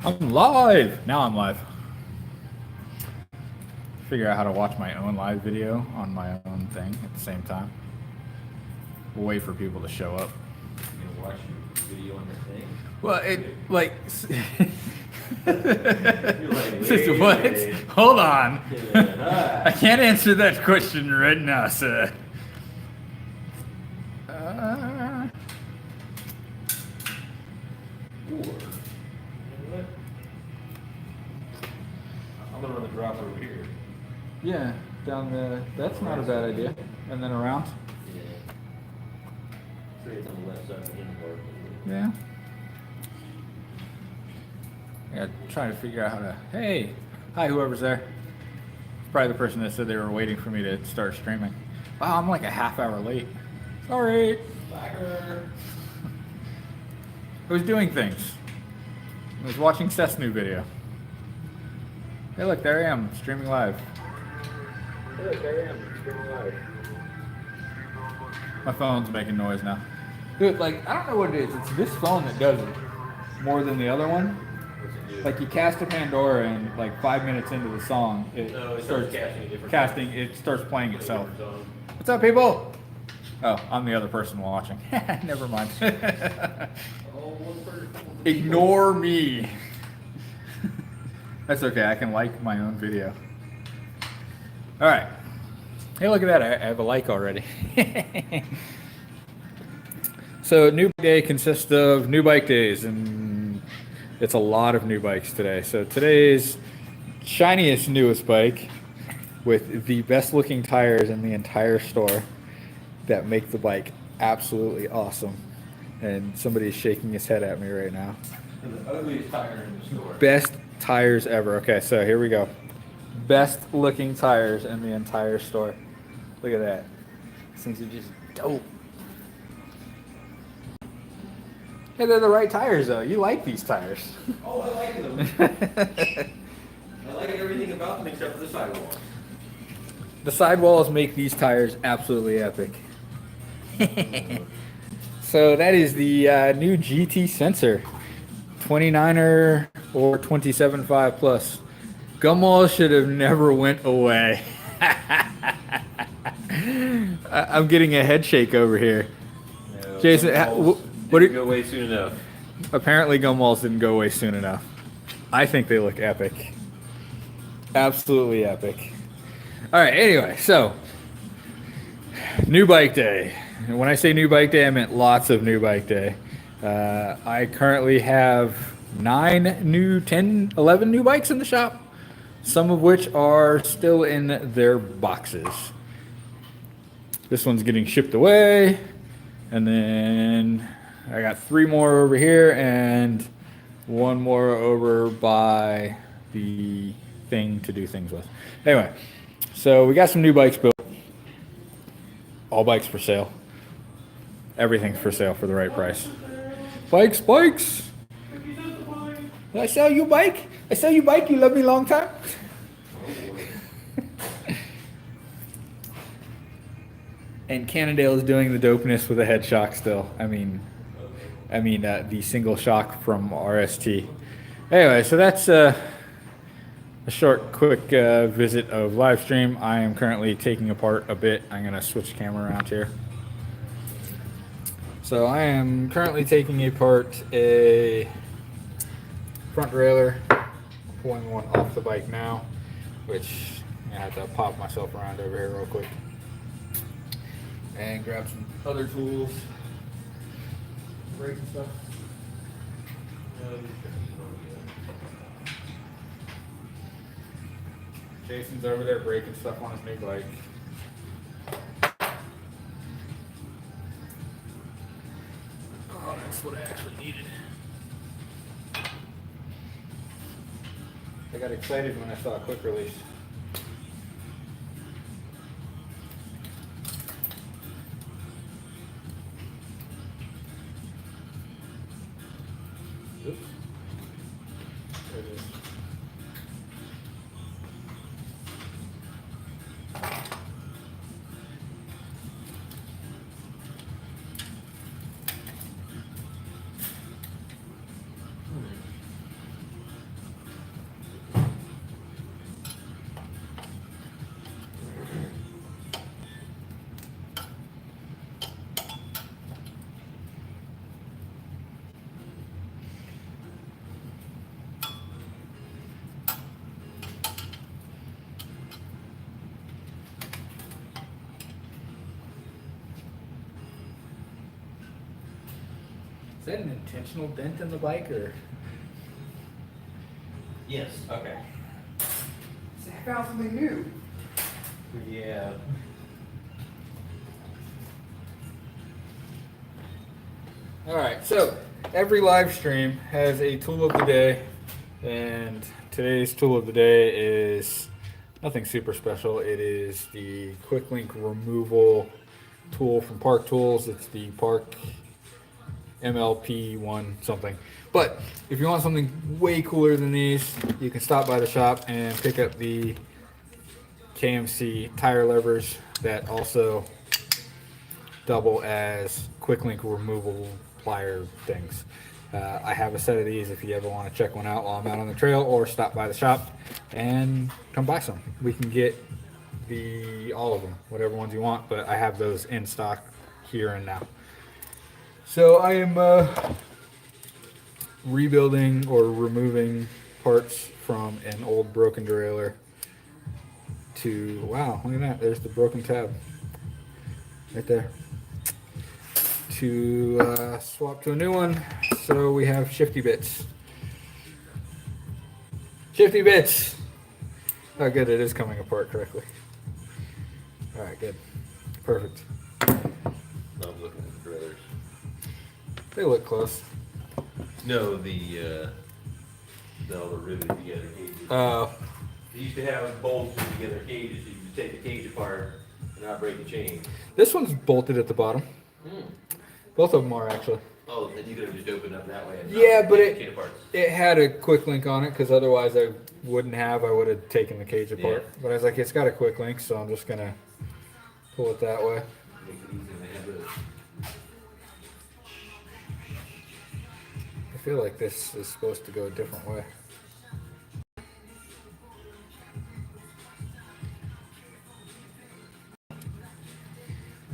I'm live! Now I'm live. Figure out how to watch my own live video on my own thing at the same time. We'll wait for people to show up. You gonna watch your video on your thing? Well, it, like... You're like, what? wait. Hold on. Yeah. I can't answer that question right now, sir. I'm gonna run the drop over here. Yeah, down the... That's not a bad idea. And then around? Yeah. So it's on the left side of the inboard. Yeah. Yeah, trying to figure out how to... Hey! Hi, whoever's there. It's probably the person that said they were waiting for me to start streaming. Wow, I'm like a half hour late. Sorry! Backer. I was doing things. I was watching Seth's new video. Hey look, there I am, streaming live. Hey, look, there I am, streaming live. My phone's making noise now. Dude, like, I don't know what it is. It's this phone that does it more than the other one. What's it do? Like, you cast a Pandora and like 5 minutes into the song, it starts casting a different casting, it starts playing itself. song. What's up, people? Oh, I'm the other person watching. Never mind. Oh, one person. Ignore me. That's okay, I can like my own video. Alright. Hey, look at that, I have a like already. So, new bike day consists of new bike days, and it's a lot of new bikes today. So today's shiniest, newest bike with the best looking tires in the entire store that make the bike absolutely awesome. And somebody's shaking his head at me right now. The ugliest tire in the store. Best tires ever. Okay, so here we go. Best looking tires in the entire store. Look at that. These things are just dope. Hey, they're the right tires though. You like these tires. Oh, I like them. I like everything about them except for the sidewall. The sidewalls make these tires absolutely epic. So that is the new GT Sensor. 29er or 27.5 plus. Gumwall should have never went away. I'm getting a head shake over here. No, Jason, what didn't go away soon enough. Apparently gumwalls didn't go away soon enough. I think they look epic. Absolutely epic. Alright, anyway, so new bike day. And when I say new bike day, I meant lots of new bike day. I currently have 11 new bikes in the shop, some of which are still in their boxes. This one's getting shipped away, and then I got 3 more over here and 1 more over by the thing to do things with. Anyway, so we got some new bikes built. All bikes for sale. Everything's for sale for the right price. Bikes, bikes! Did I sell you a bike? I sell you a bike, you love me long time? And Cannondale is doing the dopeness with a head shock still. I mean the single shock from RST. Anyway, so that's a short, quick visit of live stream. I am currently taking apart a bit. I'm gonna switch the camera around here. So I am currently taking apart a front derailleur, pulling one off the bike now, which I have to pop myself around over here real quick and grab some other tools, brakes and stuff. Jason's over there breaking stuff on his new bike. Oh, that's what I actually needed. I got excited when I saw a quick release. Oops. There it is. that an intentional dent in the bike or? Yes. Okay. I found something new. Yeah. All right, so every live stream has a tool of the day, and today's tool of the day is nothing super special. It is the quick link removal tool from Park Tools. It's the Park MLP1 something. But if you want something way cooler than these, you can stop by the shop and pick up the KMC tire levers that also double as quick link removal plier things. I have a set of these if you ever want to check one out while I'm out on the trail, or stop by the shop and come buy some. We can get all of them, whatever ones you want, but I have those in stock here and now. So I am rebuilding or removing parts from an old broken derailleur to, wow, look at that, there's the broken tab right there, to swap to a new one. So we have shifty bits. Shifty bits! Oh good, it is coming apart correctly. Alright, good. Perfect. I'm looking at the trailers. They look close. No, all the riveted together cages. Oh. They used to have bolted together cages, so you could take the cage apart and not break the chain. This one's bolted at the bottom. Both of them are actually. Oh, then you could have just opened up that way. And Yeah, not but take the chain apart. it had a quick link on it, because otherwise I wouldn't have. I would have taken the cage apart. Yeah. But I was like, it's got a quick link, so I'm just gonna pull it that way. Makes it easy when they have those. I feel like this is supposed to go a different way.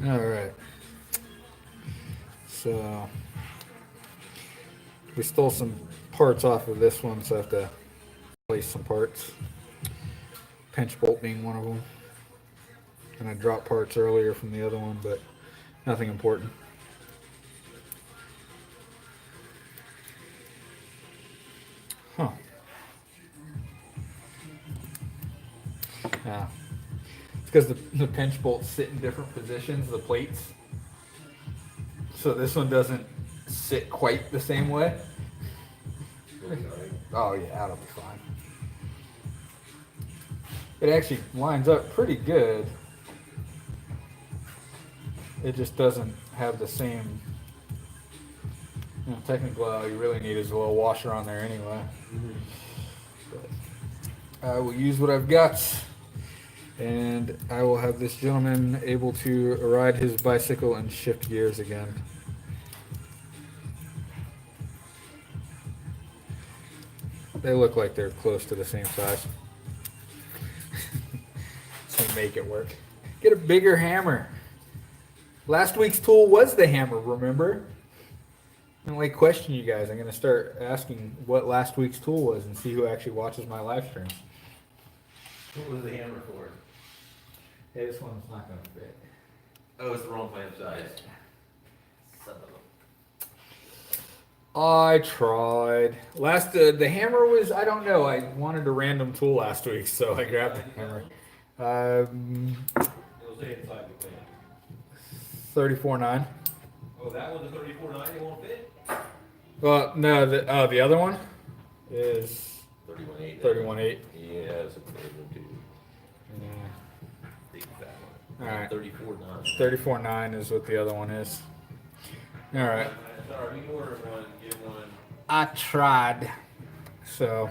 All right. So we stole some parts off of this one, so I have to place some parts. Pinch bolt being one of them. And I dropped parts earlier from the other one, but nothing important. Huh. Yeah. It's because the pinch bolts sit in different positions, the plates. So this one doesn't sit quite the same way. Oh yeah, that'll be fine. It actually lines up pretty good. It just doesn't have the same, technically all you really need is a little washer on there anyway. But I will use what I've got, and I will have this gentleman able to ride his bicycle and shift gears again. They look like they're close to the same size. So make it work. Get a bigger hammer. Last week's tool was the hammer, remember? I don't like question you guys. I'm going to start asking what last week's tool was and see who actually watches my live streams. What was the hammer for? Hey, this one's not going to fit. Oh, it's the wrong clamp size. Son of a... I tried. The hammer was, I don't know, I wanted a random tool last week, so I grabbed the hammer. It'll say inside the clamp. 34.9. Oh, that one, the 34.9, it won't fit? Well, no, the other one is 31.8. 31.8. Yeah, that's a good one too. Yeah. Big fat one. All right. 34.9. 34.9 is what the other one is. All right. Sorry, we can order one, get one. I tried. So,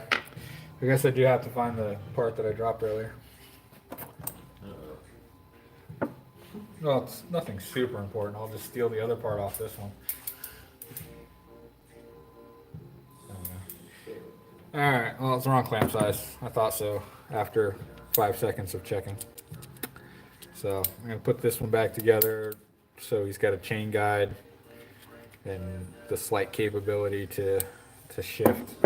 I guess I do have to find the part that I dropped earlier. Well, it's nothing super important. I'll just steal the other part off this one. Alright, well, it's the wrong clamp size. I thought so after 5 seconds of checking. So, I'm going to put this one back together so he's got a chain guide and the slight capability to shift.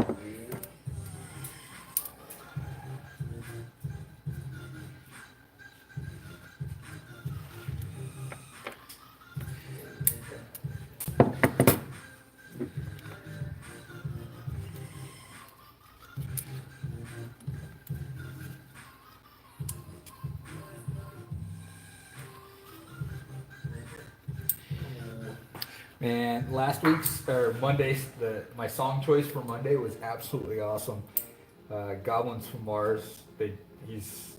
Man, last week's or Monday's my song choice for Monday was absolutely awesome. Goblins from Mars. He's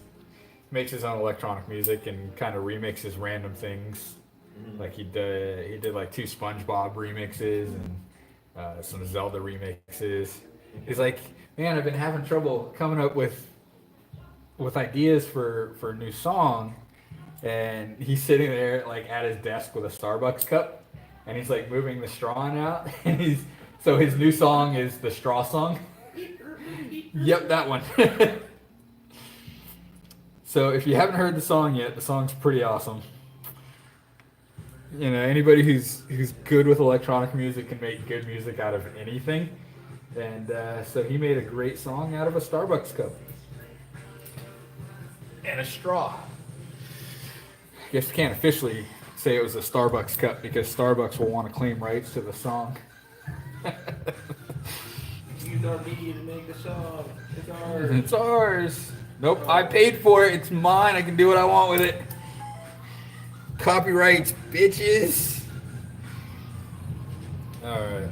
makes his own electronic music and kind of remixes random things. Mhm. Like he did like two SpongeBob remixes and some Zelda remixes. He's like, man, I've been having trouble coming up with ideas for a new song, and he's sitting there like at his desk with a Starbucks cup, and he's like moving the straw out, and so his new song is the straw song. Yep, that one. So if you haven't heard the song yet, the song's pretty awesome. You know, anybody who's good with electronic music can make good music out of anything, and so he made a great song out of a Starbucks cup and a straw. I guess we can't officially say it was a Starbucks cup because Starbucks will want to claim rights to the song. Use our media to make the song. It's ours. It's ours. Nope, I paid for it. It's mine. I can do what I want with it. Copyrights, bitches. Alright.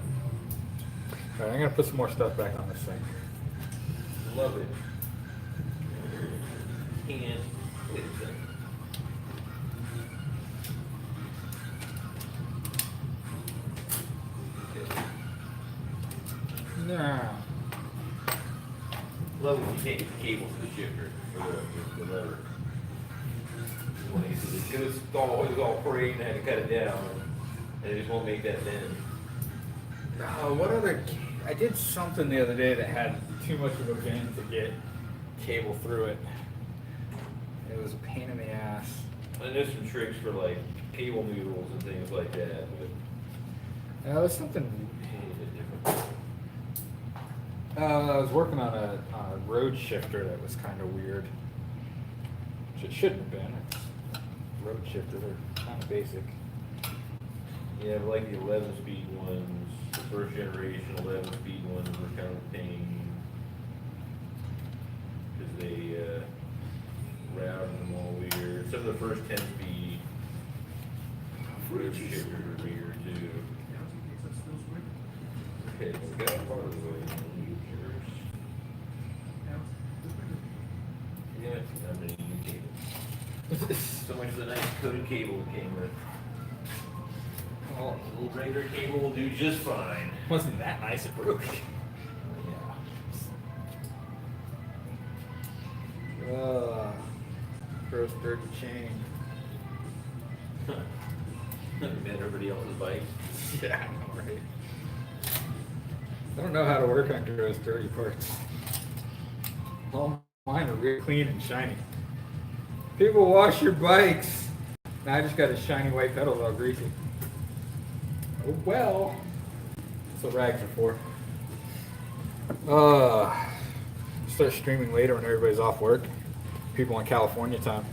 Alright, I'm gonna put some more stuff back on this thing. Love it. And wait a second. Okay. Nah. Love when you take the cable to the shifter or the lever. When it was all frayed and I had to cut it down, and it just won't make that bend. What other? I did something the other day that had too much of a bend to get cable through it. It was a pain in the ass. I know some tricks for like cable noodles and things like that, but It was something. a little bit different. I was working on a road shifter that was kind of weird, which it shouldn't have been. Road shifters are kind of basic. Yeah, but like the 11-speed ones, the first generation 11-speed ones were kind of a pain because they routed them all weird. Some of the first 10-speed road shifters were weird too. Okay, we got part of the way. Yeah, I'm gonna use cable. So much for the nice coated cable it came with. Oh, A little regular cable will do just fine. wasn't that nice? It broke. Yeah. Gross dirty chain. Met everybody else's bike. Yeah, I know, right? I don't know how to work on gross dirty parts. All mine are real clean and shiny. People wash your bikes. Now I just got a shiny white pedals all greasy. Oh well. That's what rags are for. Start streaming later when everybody's off work. People in California time.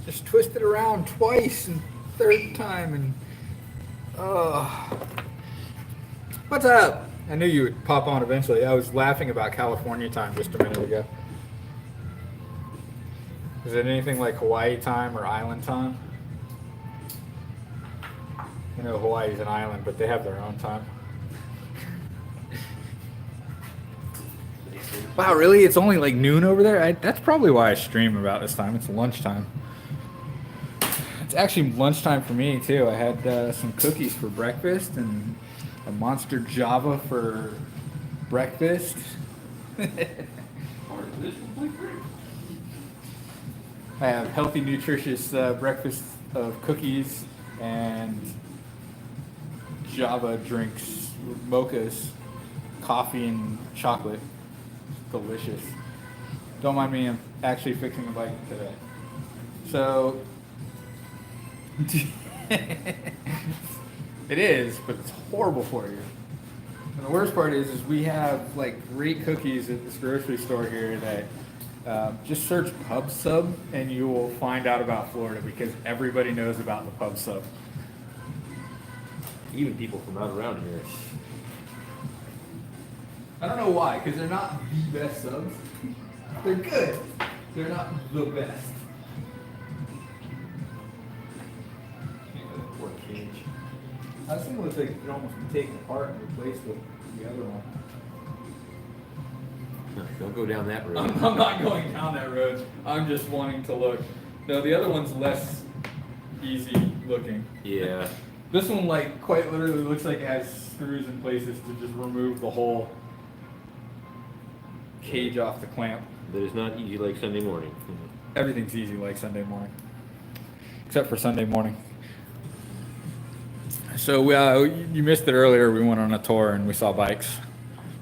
Just twist it around twice and third time and what's up? I knew you would pop on eventually. I was laughing about California time just a minute ago. Is it anything like Hawaii time or island time? I know Hawaii's an island, but they have their own time. Wow, really? It's only like noon over there? That's probably why I stream about this time. It's lunchtime. It's actually lunchtime for me, too. I had some cookies for breakfast and a Monster Java for breakfast. I have healthy, nutritious breakfast of cookies and Java drinks, mochas, coffee, and chocolate. Delicious. Don't mind me, I'm actually fixing the bike today. So, It is, but it's horrible for you. And the worst part is we have like great cookies at this grocery store here that just search pub sub and you will find out about Florida because everybody knows about the pub sub. Even people from out around here. I don't know why, because they're not the best subs. They're good. They're not the best. Poor cage. I was thinking it looks like it could almost be taken apart and replaced with the other one. No, don't go down that road. I'm not going down that road. I'm just wanting to look. No, the other one's less easy looking. Yeah. This one, like, quite literally looks like it has screws in places to just remove the whole cage off the clamp. That is not easy like Sunday morning. Everything's easy like Sunday morning. Except for Sunday morning. So you missed it earlier. We went on a tour and we saw bikes.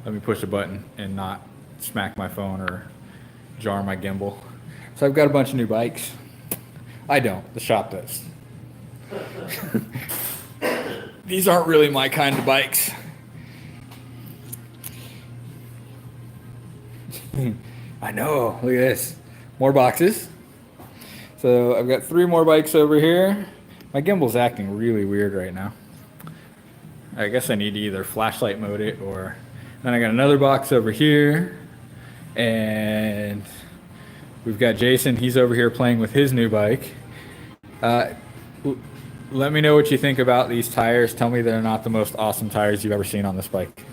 Let me push a button and not smack my phone or jar my gimbal. So I've got a bunch of new bikes. I don't. The shop does. These aren't really my kind of bikes. I know. Look at this. More boxes. So I've got 3 more bikes over here. My gimbal's acting really weird right now. I guess I need to either flashlight mode it or... Then I got another box over here. And we've got Jason. He's over here playing with his new bike. Let me know what you think about these tires. Tell me they're not the most awesome tires you've ever seen on this bike.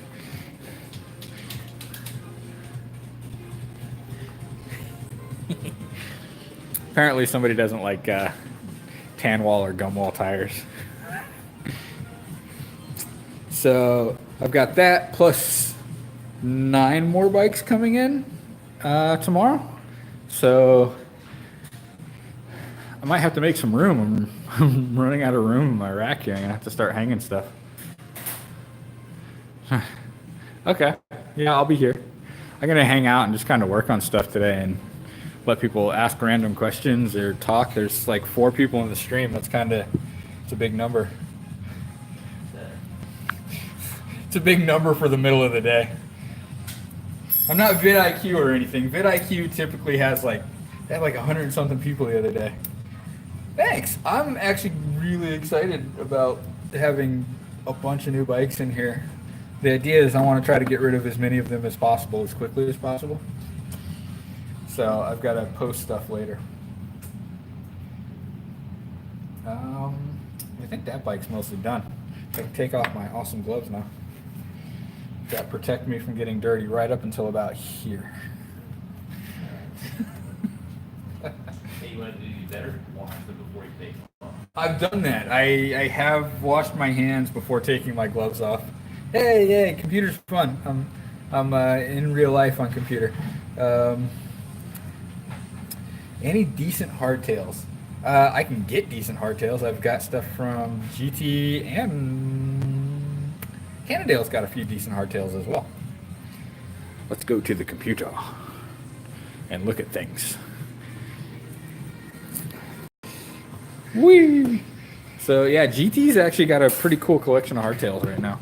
Apparently somebody doesn't like tan wall or gum wall tires. So I've got that plus 9 more bikes coming in tomorrow. So I might have to make some room. I'm running out of room in my rack here. I'm gonna have to start hanging stuff. Okay, yeah, I'll be here. I'm gonna hang out and just kind of work on stuff today and let people ask random questions or talk. There's like 4 people in the stream. That's it's a big number. It's a big number for the middle of the day. I'm not vidIQ or anything. vidIQ typically has like, they had like 100 and something people the other day. Thanks. I'm actually really excited about having a bunch of new bikes in here. The idea is I want to try to get rid of as many of them as possible, as quickly as possible. So I've got to post stuff later. I think that bike's mostly done. I can take off my awesome gloves now. That protect me from getting dirty right up until about here. Hey, you want to do better? Wash them before you take them off. I've done that. I have washed my hands before taking my gloves off. Hey, computer's fun. I'm in real life on computer. Any decent hardtails? I can get decent hardtails. I've got stuff from GT and Cannondale's got a few decent hardtails as well. Let's go to the computer and look at things. Whee! So yeah, GT's actually got a pretty cool collection of hardtails right now.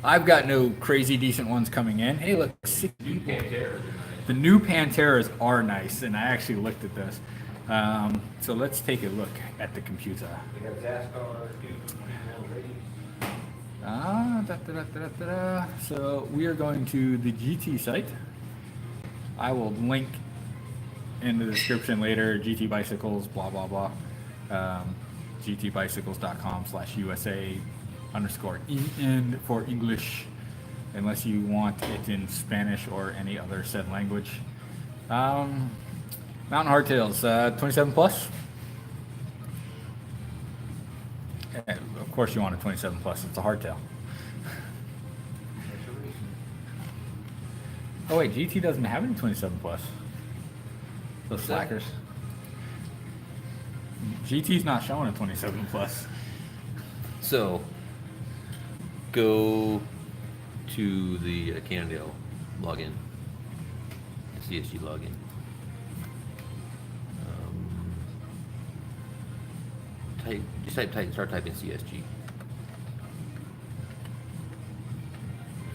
I've got no crazy decent ones coming in. Hey, look, the new Panteras are nice, and I actually looked at this. So let's take a look at the computer. We have NASCAR, So we are going to the GT site. I will link in the description later, GT Bicycles, blah, blah, blah. GTbicycles.com/USA_EN for English, unless you want it in Spanish or any other said language. Mountain Hardtails, 27 plus. And of course you want a 27 plus, it's a hardtail. Oh wait, GT doesn't have any 27 plus. Those slackers. GT's not showing a 27 plus. So, go to the Cannondale login, CSG login. Just start typing CSG.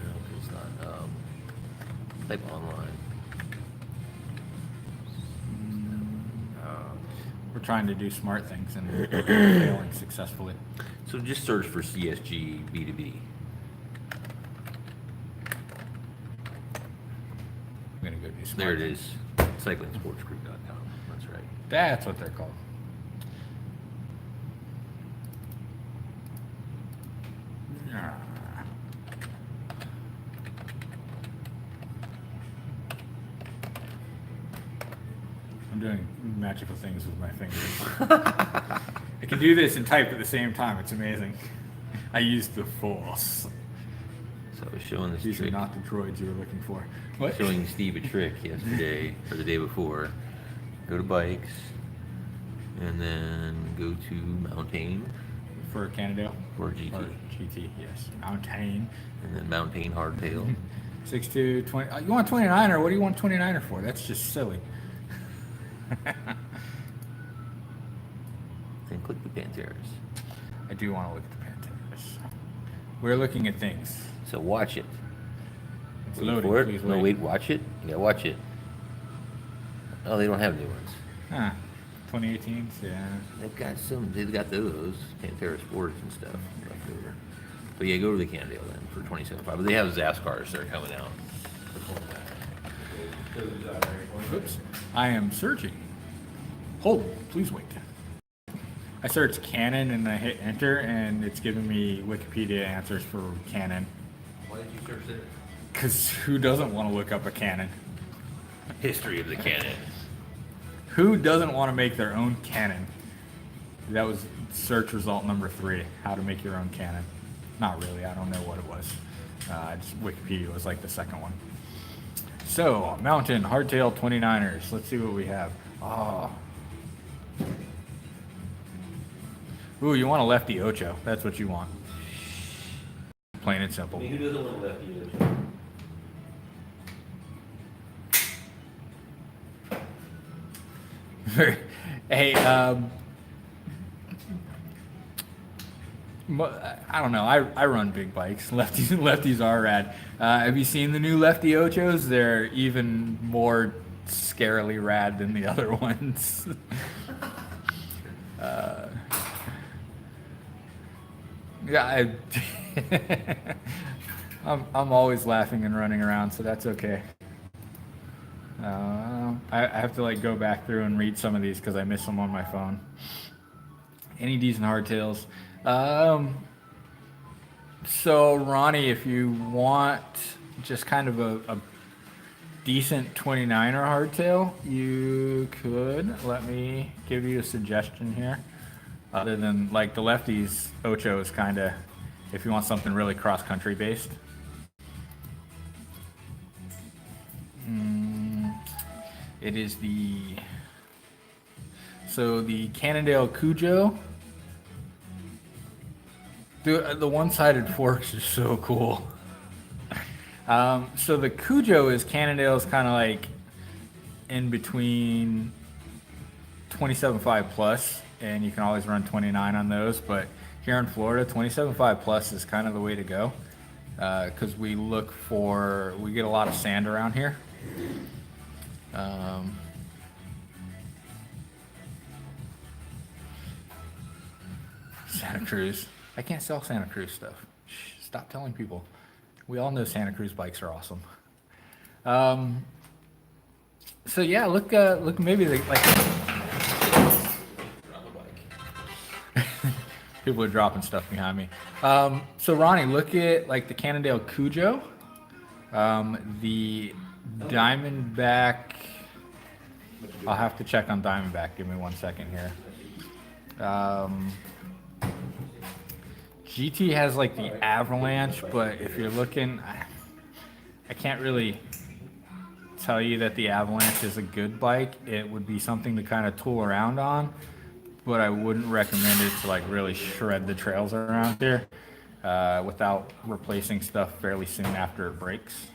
No, it's not. Type online. We're trying to do smart things and failing successfully. So just search for CSG B2B. I'm gonna go do smart. There it things. is. CyclingSportsGroup.com. That's right. That's what they're called. I'm doing magical things with my fingers. I can do this and type at the same time. It's amazing. I use the force. So I was showing this These are trick. not the droids you were looking for. What? Showing Steve a trick yesterday or the day before. Go to bikes and then go to Mountain For Cannondale? or GT. Or GT, yes. Mountain. And then Mountain Hardtail. 6'2", 20. You want 29er? What do you want 29er for? That's just silly. Then click the Panteras. I do want to look at the Panteras. We're looking at things. So watch it. It's Wait loading. for it. Please No, wait. wait, watch it. You gotta watch it. Oh, they don't have new ones. Huh. 2018s, yeah. They've got those Pantera Sports and stuff left over. But yeah, go to the Cannondale then for 27.5. But they have Zas cars that are coming out. Oops. I am searching. Hold, please wait. I searched Canon and I hit enter and it's giving me Wikipedia answers for Canon. Why did you search there? Because who doesn't want to look up a Canon? History of the Canon. Who doesn't want to make their own Canon? That was search result number 3, how to make your own Canon. Not really, I don't know what it was. Wikipedia was like the second one. So, Mountain, Hardtail 29ers. Let's see what we have. Oh. Ooh, you want a lefty Ocho. That's what you want. Plain and simple. Who doesn't want lefty? Hey, I don't know. I run big bikes. Lefties are rad. Have you seen the new lefty Ochos? They're even more scarily rad than the other ones. Yeah, I'm always laughing and running around, so that's okay. I have to like go back through and read some of these because I miss them on my phone. Any decent hardtails? So Ronnie, if you want just kind of a decent 29er hardtail, you could. Let me give you a suggestion here. Other than like the lefties, Ocho is kind of, if you want something really cross-country based. It is the Cannondale Cujo. The one-sided forks are so cool. So the Cujo is Cannondale's kind of like in between 27.5 plus, and you can always run 29 on those. But here in Florida, 27.5 plus is kind of the way to go because we get a lot of sand around here. Santa Cruz. I can't sell Santa Cruz stuff. Shh, stop telling people. We all know Santa Cruz bikes are awesome. So yeah, look maybe like people are dropping stuff behind me. So Ronnie, look at like the Cannondale Cujo, the Diamondback. I'll have to check on Diamondback. Give me 1 second here. GT has like the Avalanche, but if you're looking, I can't really tell you that the Avalanche is a good bike. It would be something to kind of tool around on, but I wouldn't recommend it to like really shred the trails around here without replacing stuff fairly soon after it breaks.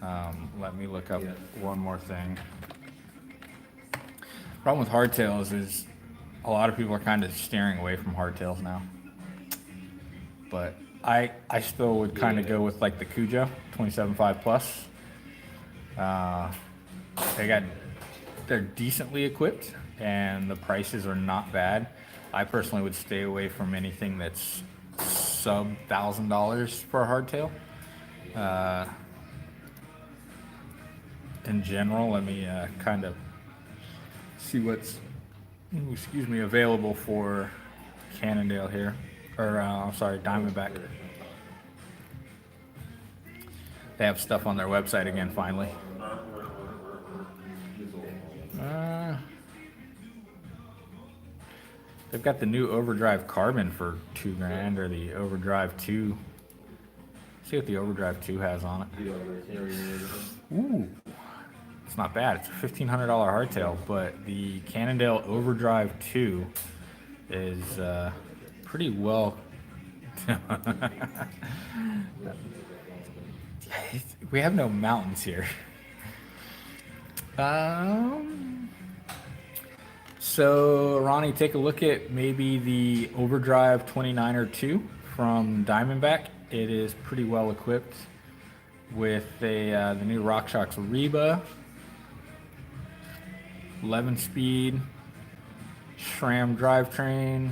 Let me look up one more thing. Problem with hardtails is a lot of people are kind of steering away from hardtails now. But I still would kind of go with like the Cujo 27.5 plus. They're decently equipped and the prices are not bad. I personally would stay away from anything that's sub $1,000 for a hardtail. In general, let me kind of see what's available for Cannondale here, or I'm sorry, Diamondback. They have stuff on their website again finally. They've got the new Overdrive Carbon for $2,000, or the Overdrive 2. See what the Overdrive 2 has on it. Ooh, it's not bad. It's a $1,500 hardtail, but the Cannondale Overdrive 2 is pretty well. We have no mountains here. So Ronnie, take a look at maybe the Overdrive 29er 2 from Diamondback. It is pretty well equipped with the new RockShox Reba, 11-speed SRAM drivetrain,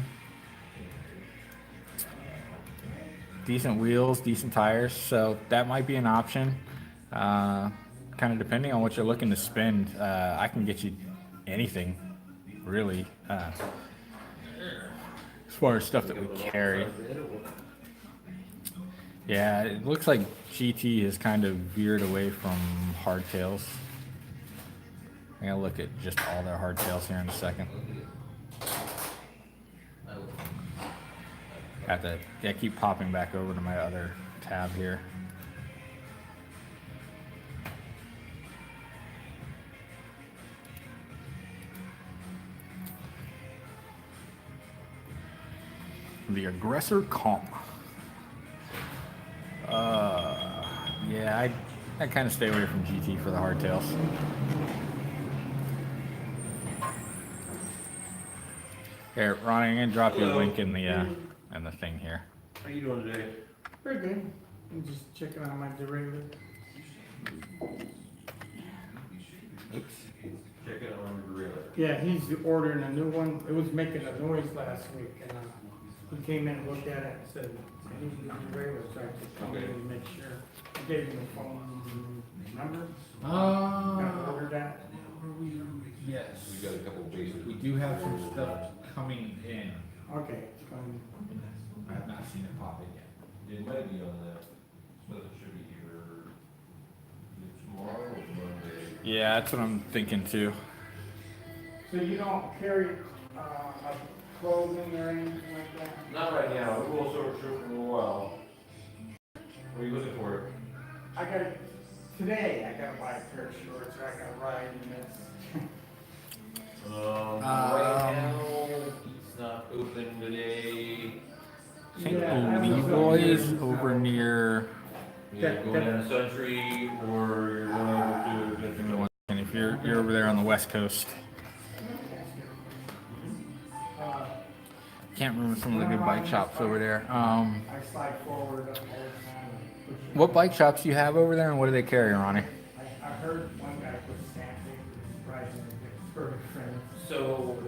decent wheels, decent tires. So that might be an option. Kind of depending on what you're looking to spend. I can get you anything, really, as far as stuff that we carry. Yeah, it looks like GT has kind of veered away from hardtails. I'm gonna look at just all their hardtails here in a second. I keep popping back over to my other tab here. The Aggressor Comp. Yeah, I kind of stay away from GT for the hardtails. Here, Ronnie, I'm gonna drop you a link in the thing here. How you doing today? Very good. I'm just checking out my derailleur. Oops. Check it out on the gorilla. Yeah, he's ordering a new one. It was making a noise last week, and he came in and looked at it and said, "I need the derailleur, so I just come in and make sure." I gave him the phone number. Gotta order that. Yes. We got a couple of basic. We do have some stuff coming in. Okay. I have not seen it pop in yet. It might be on that, but it should be here tomorrow or Monday. Yeah, that's what I'm thinking too. So you don't carry like clothing or anything like that? Not right now, we will sort through it in a little while. What are you looking for? Today I gotta buy a pair of shorts, or I gotta ride in this. Right now, it's not open today. I think Yeah, Leroy's over near. You're going down to Century or you're going over to. And if you're over there on the West Coast, can't remember some of the good bike shops over there. I slide forward up all the time. And push it. What bike shops do you have over there, and what do they carry, Ronnie? I heard one guy put stamping pricing for his friend. So,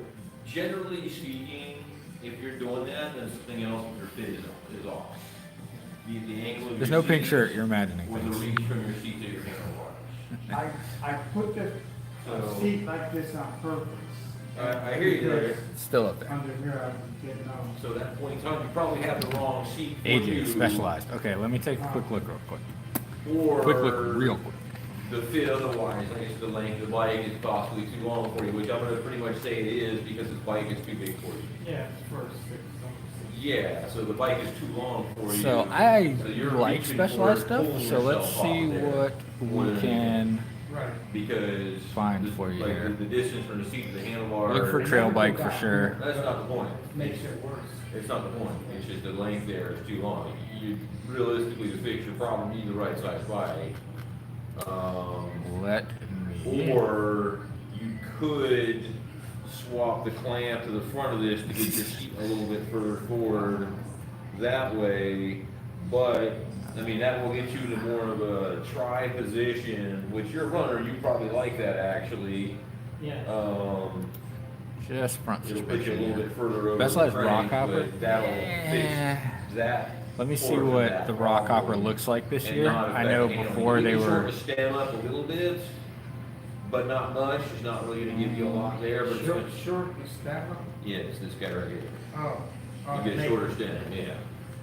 generally speaking, if you're doing that, then something else with your fit is off. The angle of There's your no pink seat shirt. You're imagining or the things. reach from your seat to your handlebar. I put the So- seat like this on purpose. I hear you there. It's still up there. Under here, I'm getting on. So that point in time, you probably have the wrong seat for AJ you. Specialized. Okay, let me take a quick look real quick. Or Quick look real quick. the fit otherwise, I guess the length of the bike is possibly too long for you, which I'm gonna pretty much say it is because the bike is too big for you. Yeah, it's for 6. Yeah, so the bike is too long for you. So I So you're like reaching specialized for stuff, pulling so let's yourself see off there. what we can. Right. Because. Find the- for you like, here. The distance from the seat to the handlebar. Look for trail bike for sure. That's not the point. Makes it worse. It's not the point. It's just the length there is too long. You realistically, to fix your problem, you need the right size bike. Let me. Or you could swap the clamp to the front of this to get your seat a little bit further forward that way. But, I mean, that will get you to more of a try position, which you're a runner, you probably like that actually. Yeah. Just front It'll put you a little suspension. bit further over Best the size crank, rock hopper? but that'll fix that. Let me see portion of what that the rock hopper problem looks like this and year. not I affect know the handling. before You they can shorten were. the stem up a little bit, but not much. It's not really gonna give you a lot there, but it's Short, gonna, short is that one? yeah, it's this guy right here. Oh. Oh, You get a maybe. shorter stem, yeah.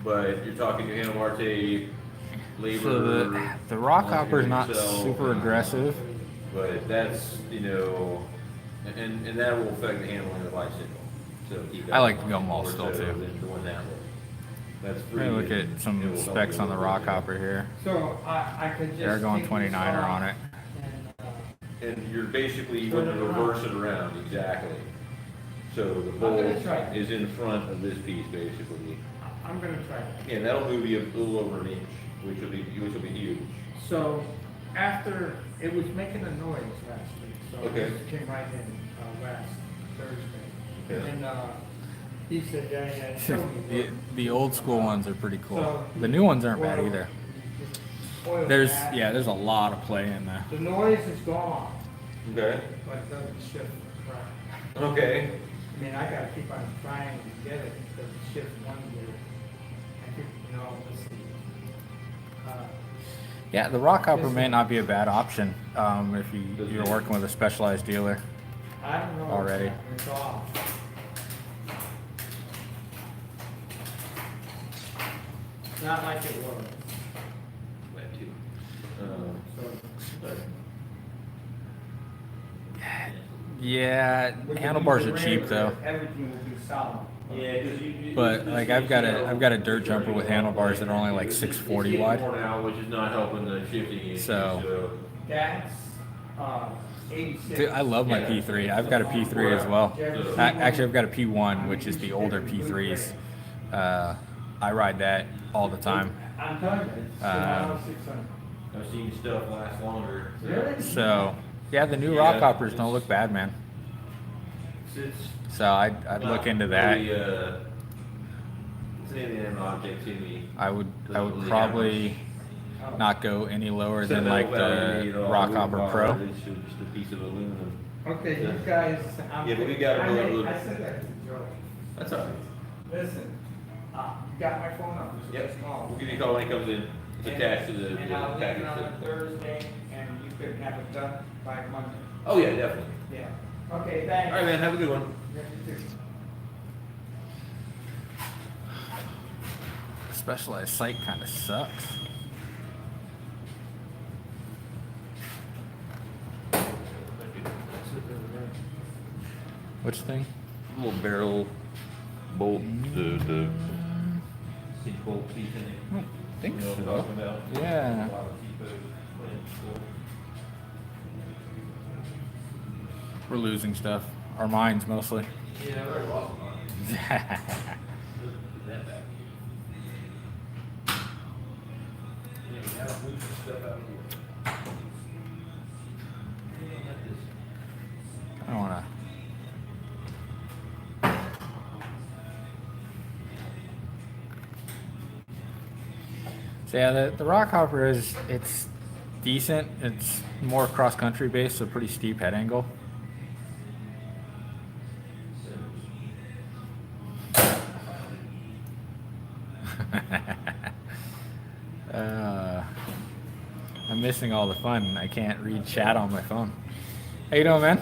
But you're talking your handlebar tape, labor. So the rock on hopper is not yourself, super aggressive. But that's, you know, and that will affect the handling of the bicycle. So keep that I like in the mind. gum wall More still, so too. than doing that way. That's free. Let me look and at some it will help specs you a on the little rock bit. hopper here. So I could just. They're going take this 29er off on it. and, And you're basically Turn going to it around. reverse it around, exactly. So the gonna bolt try it. is in front of this piece, basically. I'm gonna try that. And that'll move you a little over an inch, which will be huge. So after, it was making a noise last week, so Okay. it came right in, last Thursday. Yeah. And, he said, yeah, yeah, show me. The old school ones are pretty cool. So- The new ones aren't bad Oil- either. oil There's that. there's a lot of play in there. The noise is gone, Okay. but it doesn't shift right. Okay. I mean, I gotta keep on trying to get it, because it shifts one gear. I think, you know, let's see. Yeah, the rock hopper This may one. not be a bad option if you're working with a specialized dealer. I don't know. Already. It's off. Not like it was, That too. so. But Yeah, we can handlebars use are the cheap rail, though. Everything will be solid. yeah, because But like I've got a dirt jumper with handlebars that are only like 640 wide. Worn out, which is not helping the shifting issue. So- That's, 86. Dude, I love my P3. I've got a P3 as well. Actually, I've got a P1, which is the older P3s. I ride that all the time. I'm telling you, it's 600. I've seen stuff last longer. Really? So yeah, the new rock hoppers don't look bad, man. It's So I'd look into that. really, it's an inanimate object to me. I would Doesn't really probably not go any lower than like the Rock Hopper Pro. It's just a piece of aluminum. Okay, you guys. Yeah, but we gotta I really look- I said that to Joe. That's all right. Listen, you got my phone number, so Yep, just call. we'll give you a call when it comes in. It's attached to the And I'll leave it package. on a Thursday, and you could have it done by Monday. Oh, yeah, definitely. Yeah. Okay, thanks. All right, man, have a good one. Yeah, you too. Specialized site kind of sucks. Which thing? Little barrel bolt, the bolt piece in it. I don't think You know what I'm so. talking about? Yeah. A lot of T-post clamps, We're losing stuff. Our minds mostly. so- Yeah, very well. Put that back. Yeah, we gotta move some stuff out here. I don't wanna. So yeah, the rock hopper it's decent. It's more cross country based, so pretty steep head angle. I'm missing all the fun. I can't read chat on my phone. How you doing, man?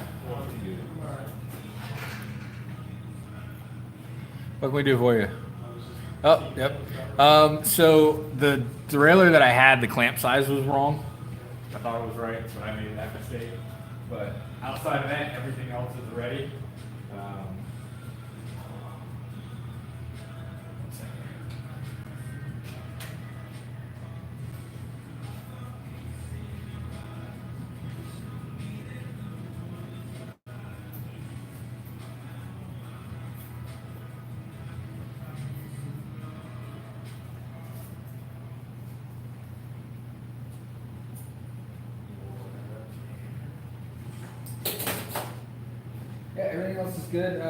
What can we do for you? Oh, yep. So the derailleur that I had, the clamp size was wrong. I thought it was right, so I made that mistake. But outside of that, everything else is ready. One second. Yeah, everything else else is good.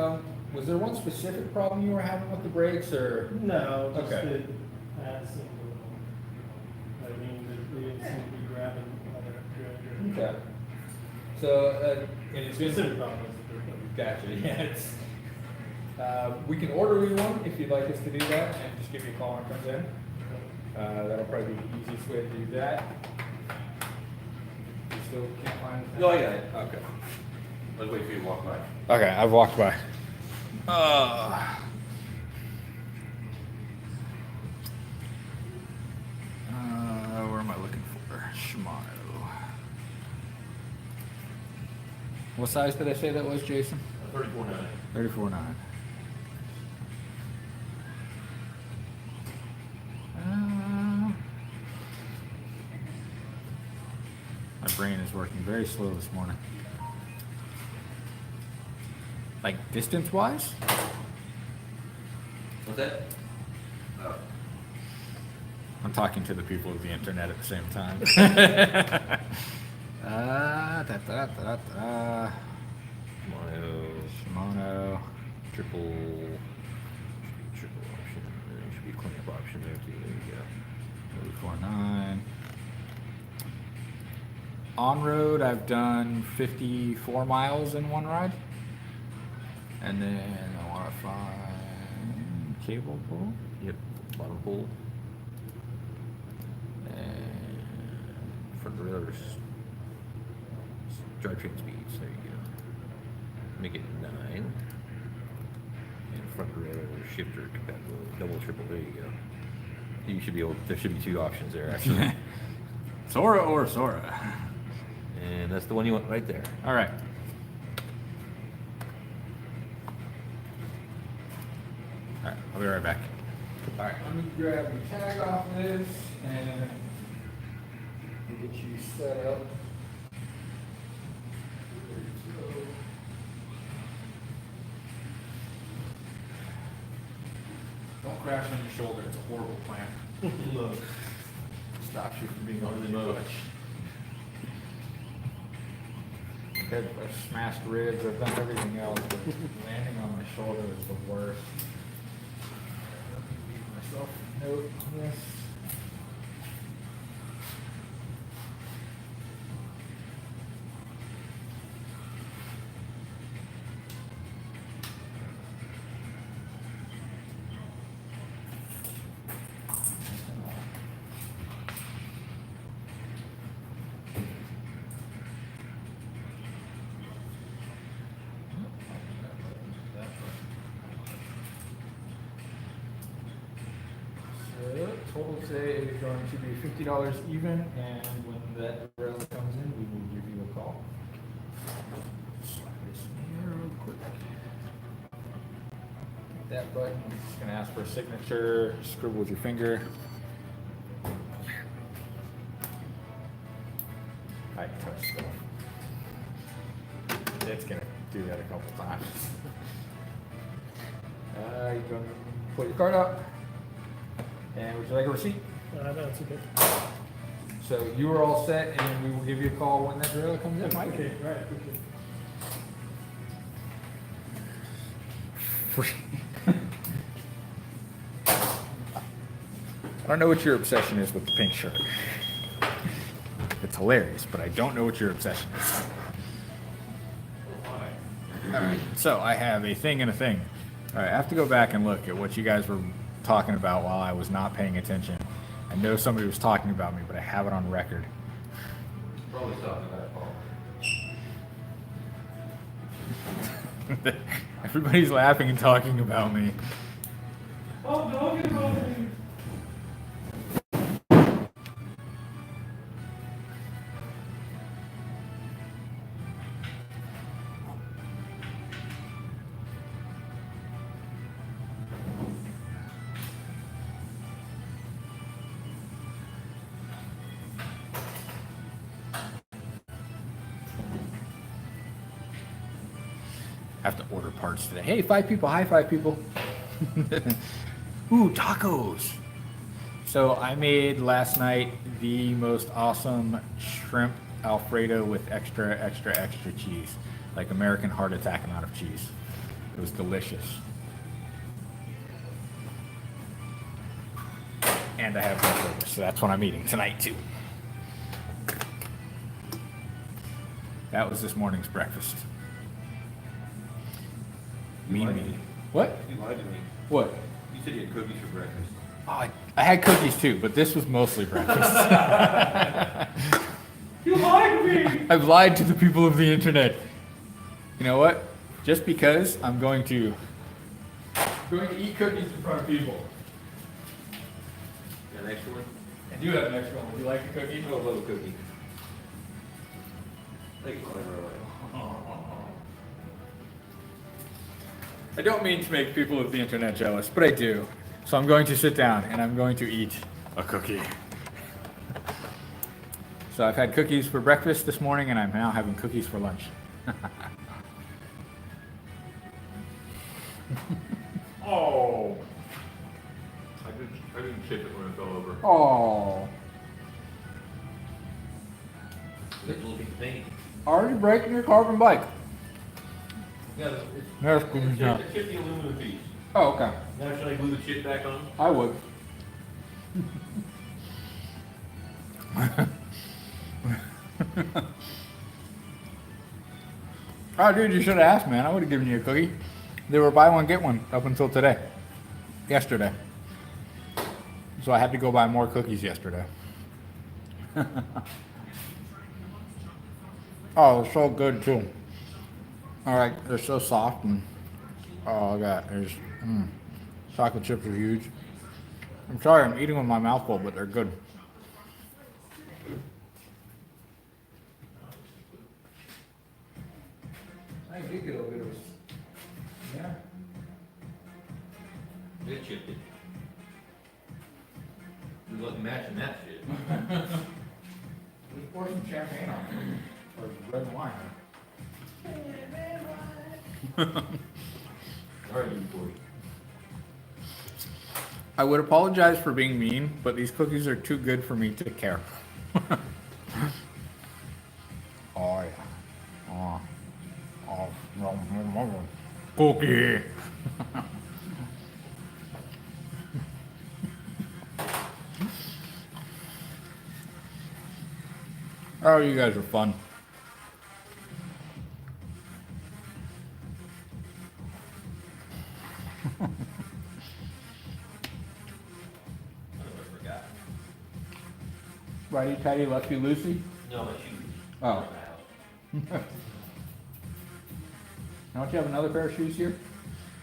Was there one specific problem you were having with the brakes, or? No, just Okay. that I had some, I mean, they didn't seem to be grabbing all that good. Okay. So, and it's been. Specific problem. Gotcha. Yeah. It's, we can order you one if you'd like us to do that, and just give you a call when it comes in. That'll probably be the easiest way to do that. You still can't find it? No, I got it. Okay. Let's wait for you to walk by. Okay, I've walked by. Where am I looking for? Shimano. What size did I say that was, Jason? 34.9. 34.9. My brain is working very slow this morning. Like distance-wise? What's that? Oh. I'm talking to the people of the internet at the same time. Shimano, triple option. There should be a cleanup option there too. There you go. 34.9. On road, I've done 54 miles in one ride. And then I want to find cable pull. Yep, bottom pull. And Front rotors. Drivetrain speeds, there you go. Make it 9. And front rotor shifter compatible, double, triple, there you go. You should be able, there should be 2 options there actually. Sora or Sora. And that's the one you want right there. All right. All right, I'll be right back. All right, let me grab your tag off this and we'll get you set up. Don't crash on your shoulder. It's a horrible plan. Look. Stops you from being on the much. I've smashed ribs. I've done everything else, but landing on my shoulder is the worst. Leave myself a note on this. Total today is going to be $50 even, and when that trailer comes in, we will give you a call. Slide this in here real quick. Hit that button. I'm just going to ask for a signature. Scribble with your finger. I touch stuff. It's going to do that a couple times. You're going to pull your card out. And would you like a receipt? That's okay. So you are all set, and we will give you a call when that trailer comes in, Mike. Okay, right, okay. I don't know what your obsession is with the pink shirt. It's hilarious, but I don't know what your obsession is. Alright, so I have a thing and a thing. Alright, I have to go back and look at what you guys were talking about while I was not paying attention. I know somebody was talking about me, but I have it on record. Probably talking about Paul. Everybody's laughing and talking about me. Oh, don't get involved in me. I have to order parts today. Hey, 5 people. Hi, 5 people. Ooh, tacos. So I made last night the most awesome shrimp Alfredo with extra cheese. Like American heart attack amount of cheese. It was delicious. And I have leftovers, so that's what I'm eating tonight too. That was this morning's breakfast. You lied to Me. me. What? You lied to me. What? You said you had cookies for breakfast. Oh, I had cookies too, but this was mostly breakfast. You lied to me! I've lied to the people of the internet. You know what? Just because I'm going to eat cookies in front of people. Got an extra one? I do have an extra one. Would you like a cookie? Oh, I love a cookie. Take it whatever I like. I don't mean to make people of the internet jealous, but I do. So I'm going to sit down and I'm going to eat a cookie. So I've had cookies for breakfast this morning and I'm now having cookies for lunch. Oh. I didn't chip it when it fell over. Oh. Good looking thing. Are you breaking your carbon bike? Yeah, That's good enough. it's chip the aluminum piece. Oh, okay. Now should I glue the chip back on? I would. Oh, dude, you should have asked, man. I would have given you a cookie. They were buy one, get one up until today. Yesterday. So I had to go buy more cookies yesterday. Oh, they're so good, too. Alright, they're so soft and... Oh, I got there's... chocolate chips are huge. I'm sorry, I'm eating with my mouth full, but they're good. I did get a little bit of... Yeah. They chipped it. Good luck matching that shit. Just pour some champagne on it. Or red wine. Alright, you boy. I would apologize for being mean, but these cookies are too good for me to care. Oh yeah. Oh. Oh. Cookie. Oh, you guys are fun. I forgot. Righty tighty, lefty loosey. No, my shoes. Oh. Don't you have another pair of shoes here?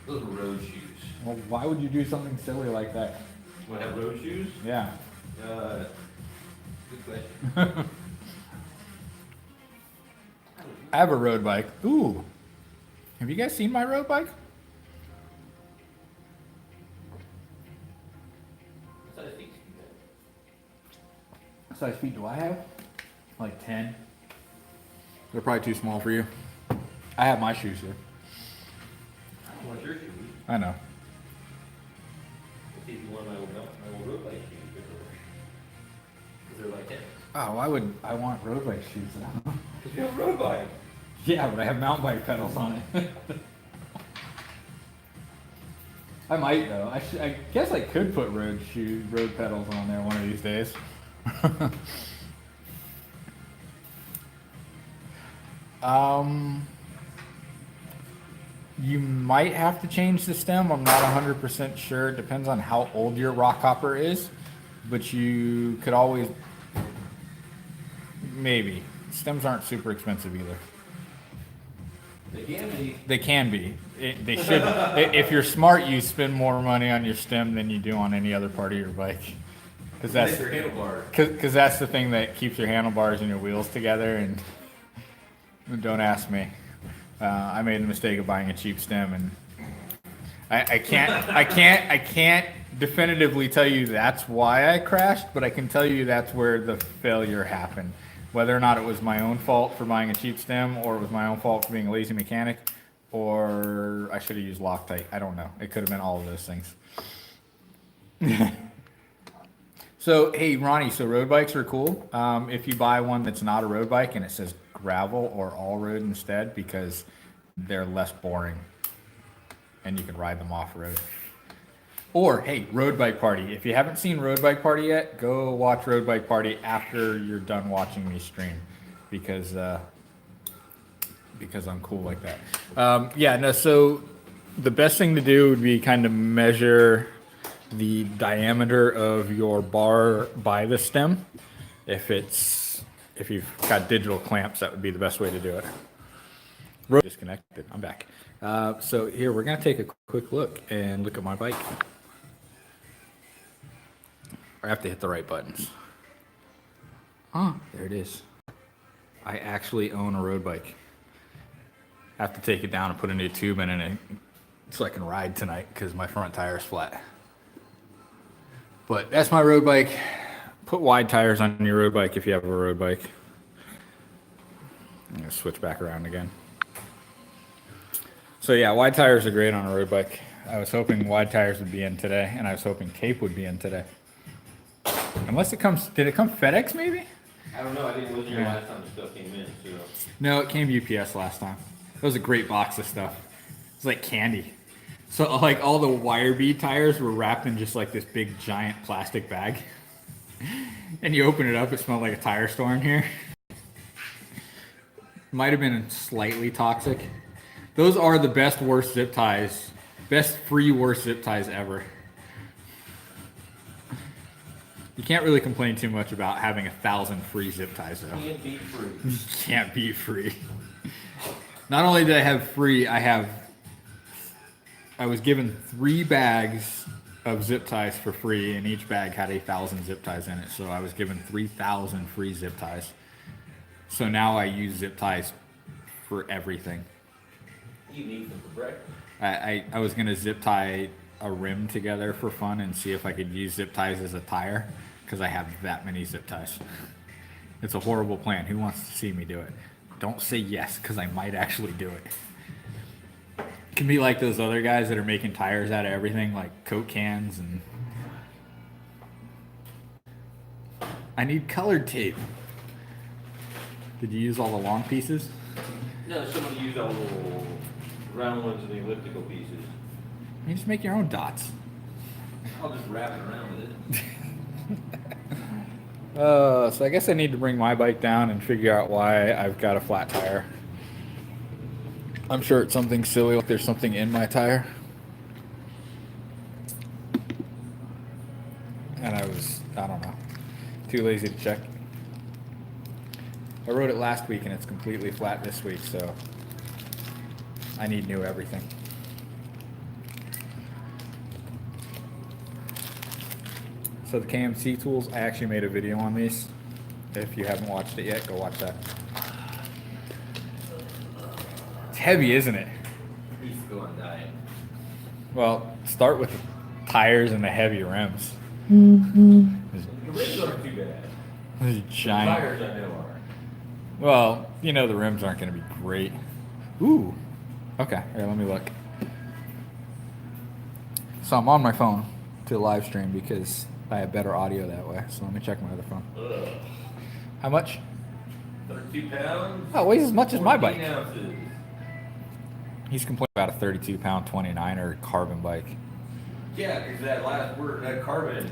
Those are road shoes. Well, why would you do something silly like that? Want to have road shoes? Yeah. Good question. I have a road bike. Ooh. Have you guys seen my road bike? What size feet do you What size feet do I have? Like 10. They're probably too small for you. I have my shoes here. have? I want your shoes. I know. Let's see if you want my old road bike shoes. Because they're like 10. Oh, why would I want road bike shoes? Because you have a road bike. Yeah, but I have mountain bike pedals on it. I might though. I guess I could put road pedals on there one of these days. You might have to change the stem. I'm not 100% sure. It depends on how old your rock hopper is, but you could always maybe. Stems aren't super expensive either. They can be. They can be. They should. If you're smart, you spend more money on your stem than you do on any other part of your bike. Because that's your handlebar. Because that's the thing that keeps your handlebars and your wheels together. And don't ask me. I made the mistake of buying a cheap stem, and I can't definitively tell you that's why I crashed, but I can tell you that's where the failure happened. Whether or not it was my own fault for buying a cheap stem, or it was my own fault for being a lazy mechanic, or I should have used Loctite. I don't know. It could have been all of those things. So, hey, Ronnie, so road bikes are cool. If you buy one that's not a road bike and it says gravel or all road instead, because they're less boring. and you can ride them off road. Or hey, road bike party. If you haven't seen road bike party yet, go watch road bike party after you're done watching me stream, because I'm cool like that. Yeah, no. So the best thing to do would be kind of measure the diameter of your bar by the stem. If you've got digital clamps, that would be the best way to do it. Disconnected. I'm back. So here we're gonna take a quick look and look at my bike. I have to hit the right buttons. Oh, there it is. I actually own a road bike. I have to take it down and put a new tube in it so I can ride tonight because my front tire is flat. But that's my road bike. Put wide tires on your road bike if you have a road bike. I'm gonna switch back around again. So yeah, wide tires are great on a road bike. I was hoping wide tires would be in today, and I was hoping tape would be in today. Unless it comes, did it come FedEx maybe? I don't know, I didn't look here last time the stuff came in, so. No, it came UPS last time. It was a great box of stuff. It's like candy. So like all the wire bead tires were wrapped in just like this big giant plastic bag. And you open it up, it smelled like a tire store in here. Might have been slightly toxic. Those are the best worst zip ties. Best free worst zip ties ever. You can't really complain too much about having 1,000 free zip ties though. Can't beat free. Can't be free. Not only did I have free, I was given 3 bags of zip ties for free, and each bag had 1,000 zip ties in it. So I was given 3,000 free zip ties. So now I use zip ties for everything. You need them for breakfast. I was gonna zip tie a rim together for fun and see if I could use zip ties as a tire, because I have that many zip ties. It's a horrible plan. Who wants to see me do it? Don't say yes, because I might actually do it. It can be like those other guys that are making tires out of everything, like Coke cans, and I need colored tape. Did you use all the long pieces? No, somebody used all the little round ones and the elliptical pieces. You just make your own dots. I'll just wrap it around with it. So I guess I need to bring my bike down and figure out why I've got a flat tire. I'm sure it's something silly, like there's something in my tire. And I don't know, too lazy to check. I rode it last week and it's completely flat this week, so I need new everything. So the KMC tools, I actually made a video on these. If you haven't watched it yet, go watch that. It's heavy, isn't it? He's going diet. Well, start with the tires and the heavy rims. The rims aren't too bad. This is The giant. tires I know are. Well, you know the rims aren't going to be great. Ooh. Okay, here, let me look. So I'm on my phone to live stream because I have better audio that way. So let me check my other phone. Ugh. How much? 32 pounds? Oh, it weighs as much as my 14 bike. ounces. He's complaining about a 32-pound 29er carbon bike. Yeah, because that last word, that carbon.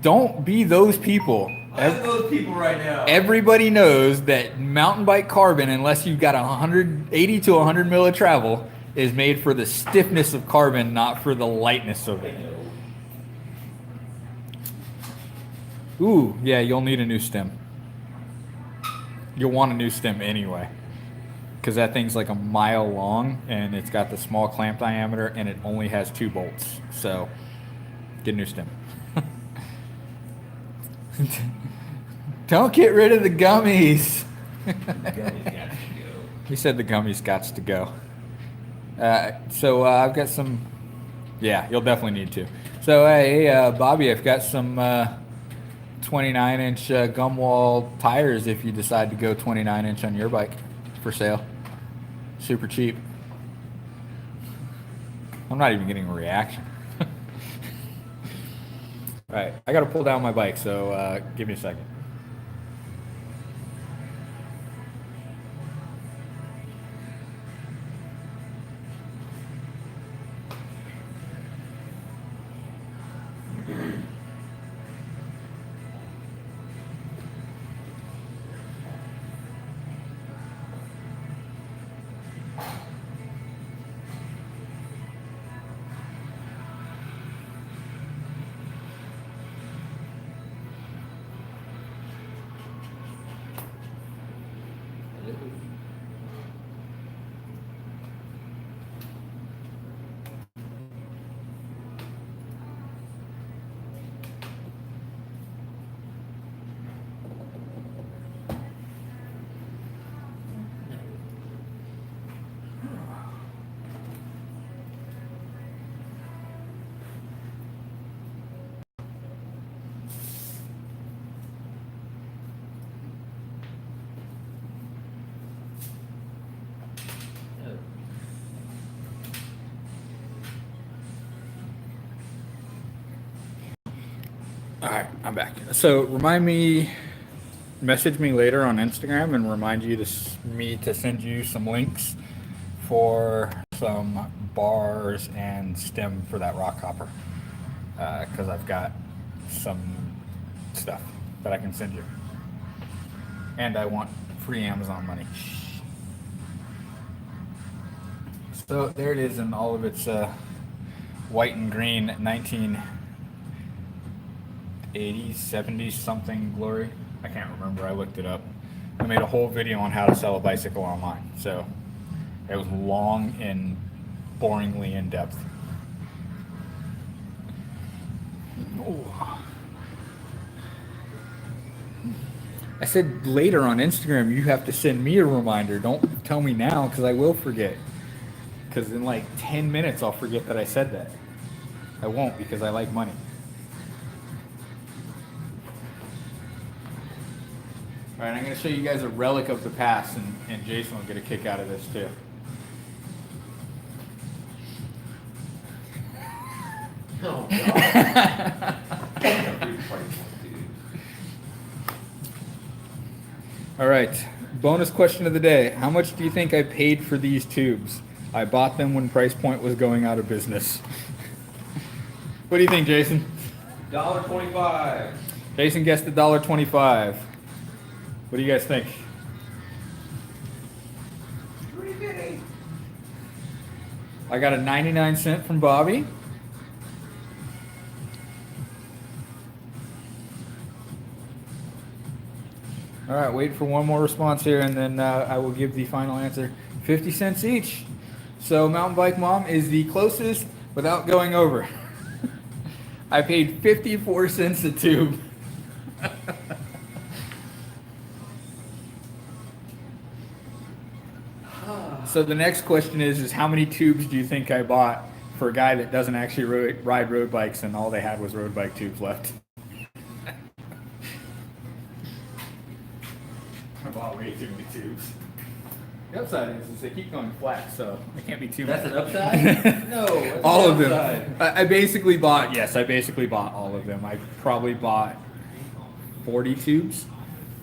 Don't be those people. I'm those people right now. Everybody knows that mountain bike carbon, unless you've got 180 to 100 mil of travel, is made for the stiffness of carbon, not for the lightness of I it. know. Ooh, yeah, you'll need a new stem. You'll want a new stem anyway, because that thing's like a mile long and it's got the small clamp diameter and it only has 2 bolts. So get a new stem. Don't get rid of the gummies. Gummies got to go. He said the gummies gots to go. So I've got some. Yeah, you'll definitely need to. So hey, Bobby, I've got some 29-inch gum wall tires. If you decide to go 29-inch on your bike, for sale, super cheap. I'm not even getting a reaction. All right, I got to pull down my bike, so give me a second. All right, I'm back. So message me later on Instagram and remind me to send you some links for some bars and stem for that rock hopper. Because I've got some stuff that I can send you. And I want free Amazon money. So there it is in all of its white and green 1980s, 70s something glory. I can't remember. I looked it up. I made a whole video on how to sell a bicycle online. So it was long and boringly in depth. Ooh. I said later on Instagram, you have to send me a reminder. Don't tell me now because I will forget. Because in like 10 minutes, I'll forget that I said that. I won't because I like money. All right, I'm going to show you guys a relic of the past, and Jason will get a kick out of this too. Oh, God. All right, bonus question of the day. How much do you think I paid for these tubes? I bought them when Price Point was going out of business. What do you think, Jason? $1.25. Jason guessed $1.25. What do you guys think? $3.50. I got a 99-cent from Bobby. All right, wait for one more response here, and then I will give the final answer. 50 cents each. So Mountain Bike Mom is the closest without going over. I paid 54 cents a tube. So the next question is how many tubes do you think I bought for a guy that doesn't actually ride road bikes and all they had was road bike tubes left? I bought way too many tubes. The upside is they keep going flat, so it can't be too That's much. an upside? No. That's All an of them. upside. I basically bought all of them. I probably bought 40 tubes.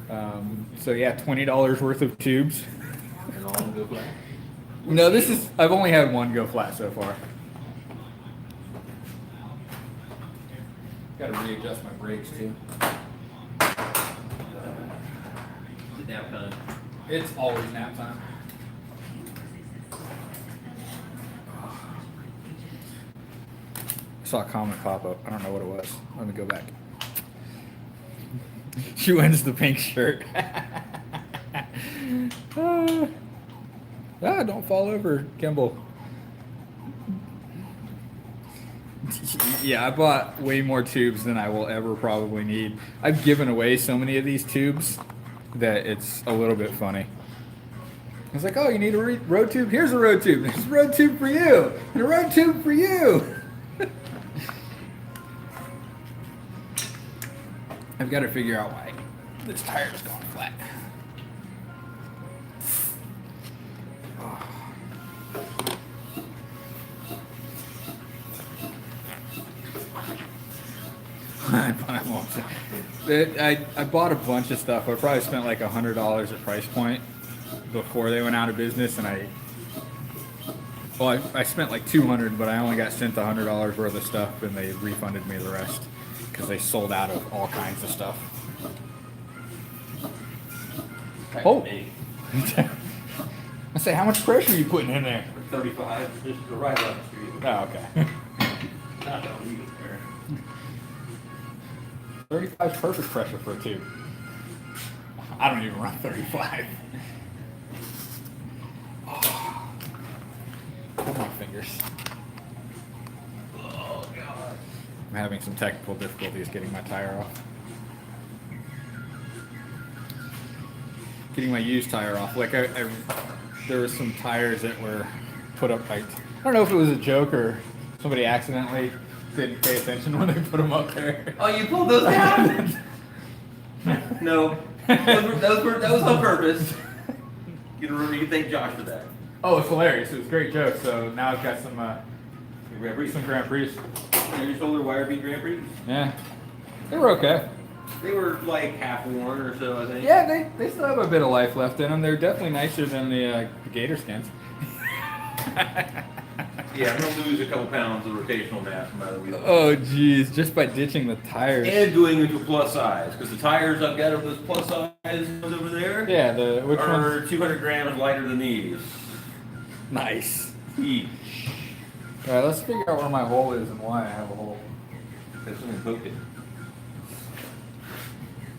So yeah, $20 worth of tubes. And all of them go flat? No, I've only had one go flat so far. Got to readjust my brakes too. Nap time. It's always nap time. I saw a comment pop up. I don't know what it was. Let me go back. She wins the pink shirt. Don't fall over, Kimball. Yeah, I bought way more tubes than I will ever probably need. I've given away so many of these tubes that it's a little bit funny. It's like, oh, you need a road tube? Here's a road tube. There's a road tube for you. And a road tube for you. I've got to figure out why this tire's going flat. I bought a bunch of stuff. I probably spent like $100 at Price Point before they went out of business, and I spent like $200, but I only got sent $100 worth of stuff, and they refunded me the rest because they sold out of all kinds of stuff. Oh, I say, how much pressure are you putting in there? 35, just right up the street. Oh, okay. Not that we get there. 35 is perfect pressure for a tube. I don't even run 35. fingers. Oh god. I'm having some technical difficulties getting my tire off. Getting my used tire off. Like there was some tires that were put up like, I don't know if it was a joke or somebody accidentally didn't pay attention when they put them up there. Oh, you pulled those down? No. That was on purpose. You can thank Josh for that. Oh, it's hilarious. It was a great joke. So now I've got some Grand Prix. Your shoulder wire beat Grand Prix? Yeah. They were okay. They were like half worn or so, I think. Yeah, they still have a bit of life left in them. They're definitely nicer than the gator skins. Yeah, I'm gonna lose a couple pounds of rotational mass no matter what. Oh, geez, just by ditching the tires. And doing it to plus size, because the tires I've got of those plus size ones over there Yeah, which are ones? 200 grams lighter than these. Nice. Each. All right, let's figure out where my hole is and why I have a hole. That's something poked it.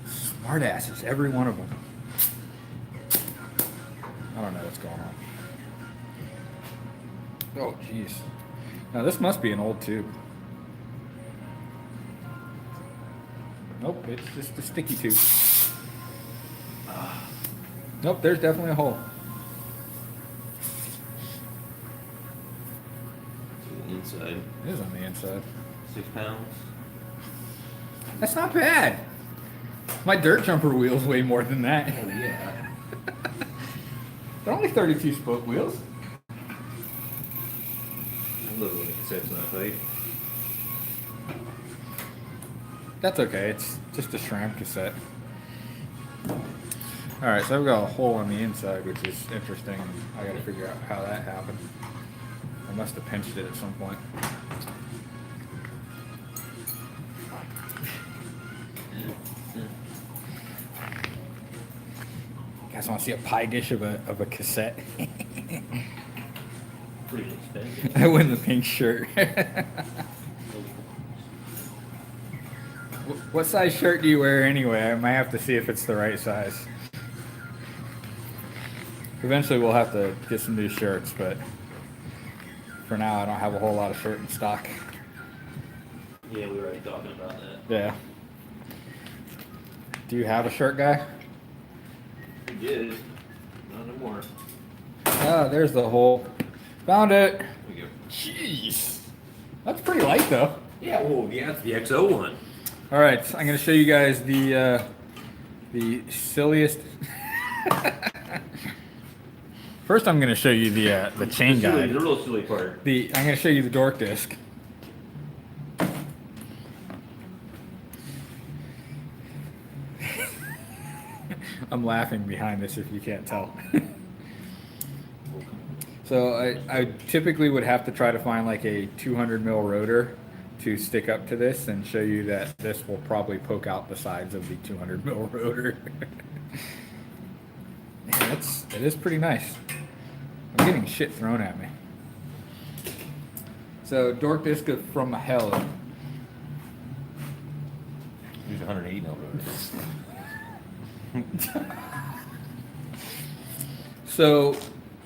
Smart asses, every one of them. I don't know what's going on. Oh, jeez. Now this must be an old tube. Nope, it's just a sticky tube. Nope, there's definitely a hole. Inside. It is on the inside. 6 pounds. That's not bad. My dirt jumper wheels weigh more than that. Oh yeah. They're only 32 spoke wheels. I love when the cassette's not tight. That's okay, it's just a SRAM cassette. Alright, so I've got a hole on the inside, which is interesting. I gotta figure out how that happened. I must have pinched it at some point. You guys want to see a pie dish of a cassette? Pretty expensive. I win the pink shirt. What size shirt do you wear anyway? I might have to see if it's the right size. Eventually we'll have to get some new shirts, but for now I don't have a whole lot of shirt in stock. Yeah, we were already talking about that. Yeah. Do you have a shirt guy? We did. Not no more. Ah, there's the hole. Found it. We go. Jeez. That's pretty light though. Yeah, well, yeah, it's the XO one. All right, I'm gonna show you guys the silliest. First, I'm gonna show you the chain The guide. real silly part. I'm gonna show you the dork disc. I'm laughing behind this if you can't tell. So I typically would have to try to find like a 200 mil rotor to stick up to this and show you that this will probably poke out the sides of the 200 mil rotor. Man, it is pretty nice. I'm getting shit thrown at me. So dork disc from hell. Use 108 mil rotors. So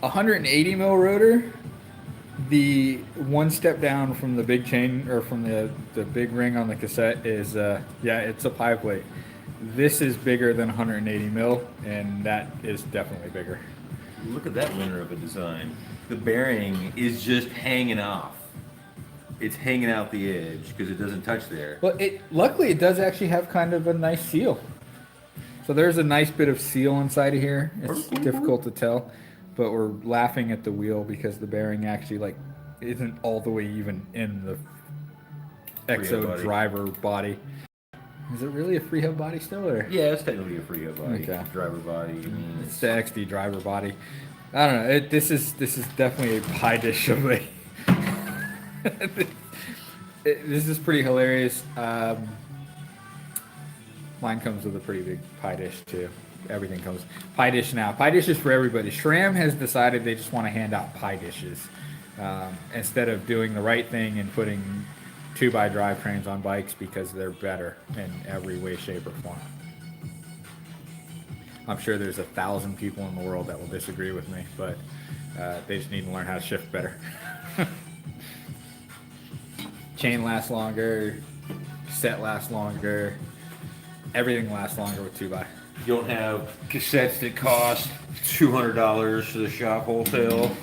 180 mil rotor, the one step down from the big chain or from the big ring on the cassette is yeah, it's a pie plate. This is bigger than 180 mil, and that is definitely bigger. Look at that winner of a design. The bearing is just hanging off. It's hanging out the edge because it doesn't touch there. Well, luckily it does actually have kind of a nice seal. So there's a nice bit of seal inside of here. It's difficult to tell, but we're laughing at the wheel because the bearing actually like isn't all the way even in the XO driver body. Is it really a freehub body still, or? Yeah, it's technically a freehub body. Okay. Driver body. I mean, It's the XD driver body. I don't know. This is definitely a pie dish of a. This is pretty hilarious. Mine comes with a pretty big pie dish too. Everything comes pie dish now. Pie dishes for everybody. SRAM has decided they just want to hand out pie dishes instead of doing the right thing and putting 2x drivetrains on bikes because they're better in every way, shape, or form. I'm sure there's 1,000 people in the world that will disagree with me, but they just need to learn how to shift better. chain lasts longer, cassette lasts longer, everything lasts longer with 2x. You don't have cassettes that cost $200 to the shop wholesale.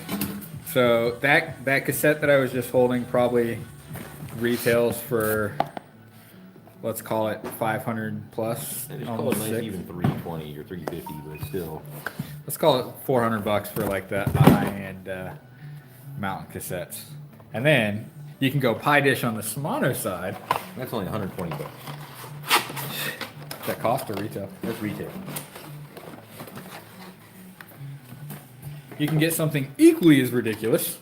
So that cassette that I was just holding probably retails for, let's call it 500 plus. And it's almost called six. even 320 or 350, but still. Let's call it $400 for like the high-end mountain cassettes. And then you can go pie dish on the Shimano side. That's only 120 bucks. That cost or retail? That's retail. You can get something equally as ridiculous.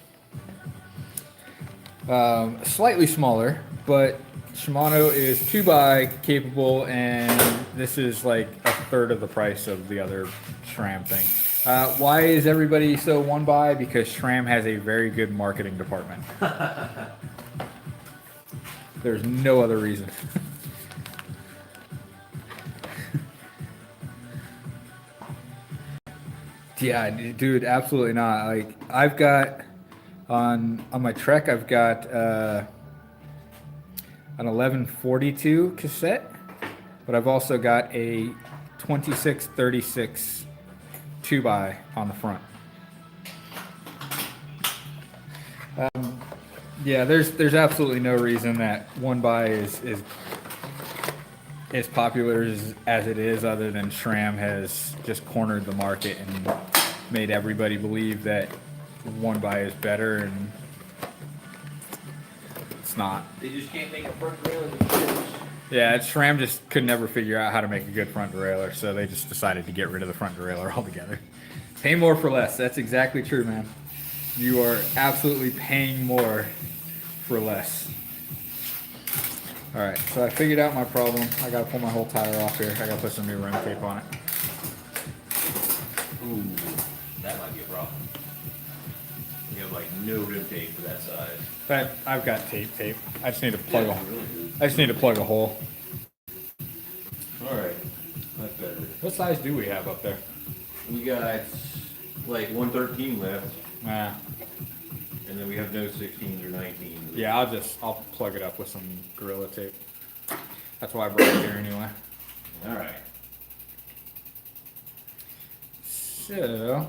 Slightly smaller, but Shimano is 2x capable, and this is like a third of the price of the other SRAM thing. Why is everybody so 1x? Because SRAM has a very good marketing department. There's no other reason. Yeah, dude, absolutely not. Like, I've got on my Trek, I've got an 1142 cassette, but I've also got a 2636 2x on the front. Yeah, there's absolutely no reason that 1x is as popular as it is, other than SRAM has just cornered the market and made everybody believe that 1x is better, and it's not. They just can't make a front rail. Yeah, SRAM just could never figure out how to make a good front derailleur, so they just decided to get rid of the front derailleur altogether. Pay more for less. That's exactly true, man. You are absolutely paying more for less. Alright, so I figured out my problem. I gotta pull my whole tire off here. I gotta put some new rim tape on it. Ooh, that might be a problem. You have like no rim tape for that size. But I've got tape. I just need to plug a hole. Alright, that's better. What size do we have up there? We got like 113 left, Nah. and then we have no 16s or 19s. Yeah, I'll plug it up with some Gorilla tape. That's why I brought it here anyway. Alright. So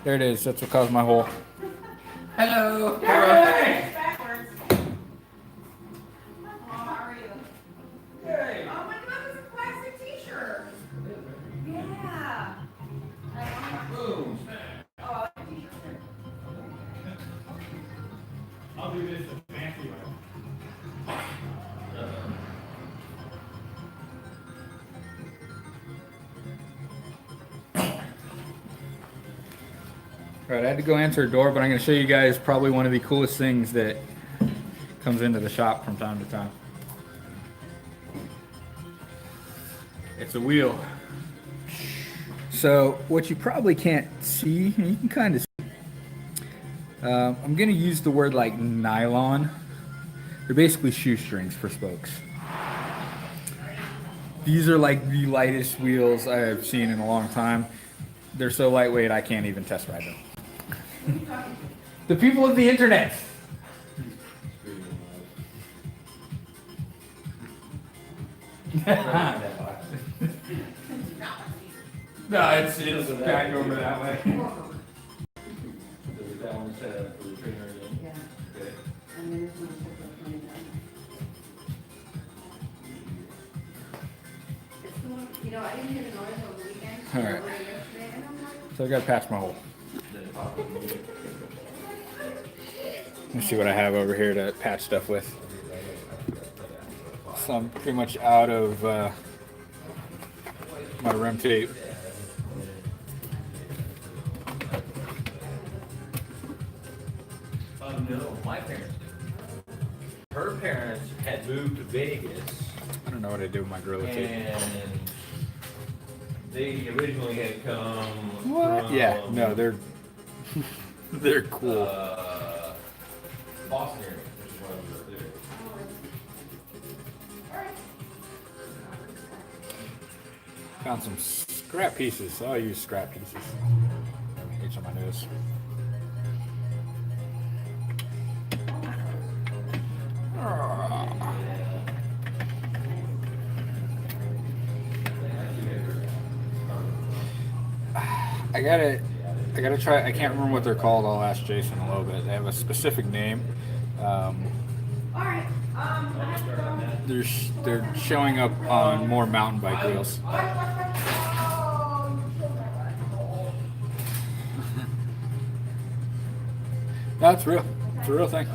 there it is. That's what caused my hole. Hello. Hey! Backwards. How are you? Hey! Oh my God, it's a plastic t-shirt. Yeah. Boom! Oh, I like t-shirts. I'll do this the fancy way. Alright, I had to go answer a door, but I'm going to show you guys probably one of the coolest things that comes into the shop from time to time. It's a wheel. So, what you probably can't see, you can kind of see. I'm going to use the word like nylon. They're basically shoestrings for spokes. These are like the lightest wheels I have seen in a long time. They're so lightweight I can't even test ride them. The people of the internet. No, it's back over that way. Is that one set up for the trainer again? Yeah. Okay. And then this one's for the 29. It's the one, you know, I didn't hear the noise over the weekend. All right. Over yesterday, and I'm like, So I gotta patch my hole. Then pop up the music. Let me see what I have over here to patch stuff with. So I'm pretty much out of my rim tape. No, my parents did. Her parents had moved to Vegas, I don't know what I do with my Gorilla tape. and they originally had come What? from Yeah, no, they're they're cool. Boston area, which is why we were there. Found some scrap pieces, so I'll use scrap pieces. Itch on my nose. I gotta try. I can't remember what they're called. I'll ask Jason a little bit. They have a specific name. Alright, I have to go. They're showing up on more mountain bike wheels. That's real. It's a real thing.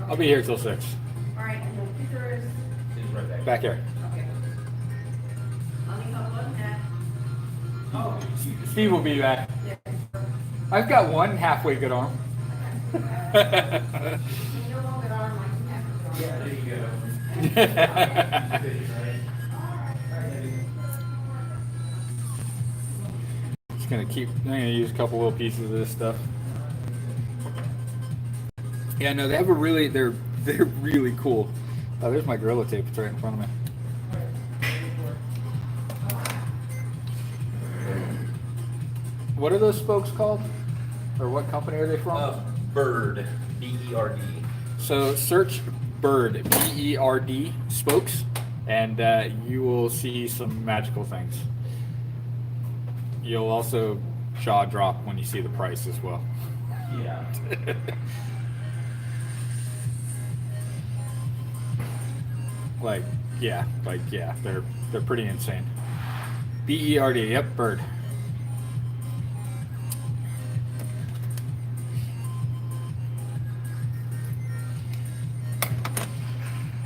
I'll be here till 6. Alright, and the picture is, Back here. okay. Let me have a look at. Steve will be back. Yeah. I've got one halfway good arm. You no longer are my connector. Yeah, there you go. Just gonna I'm gonna use a couple little pieces of this stuff. Yeah, no, they have they're really cool. Oh, there's my Gorilla Tape. It's right in front of me. What are those spokes called? Or what company are they from? Bird. B-E-R-D. So search Bird, B-E-R-D, spokes, and you will see some magical things. You'll also jaw drop when you see the price as well. Yeah. they're pretty insane. B-E-R-D, yep, Bird.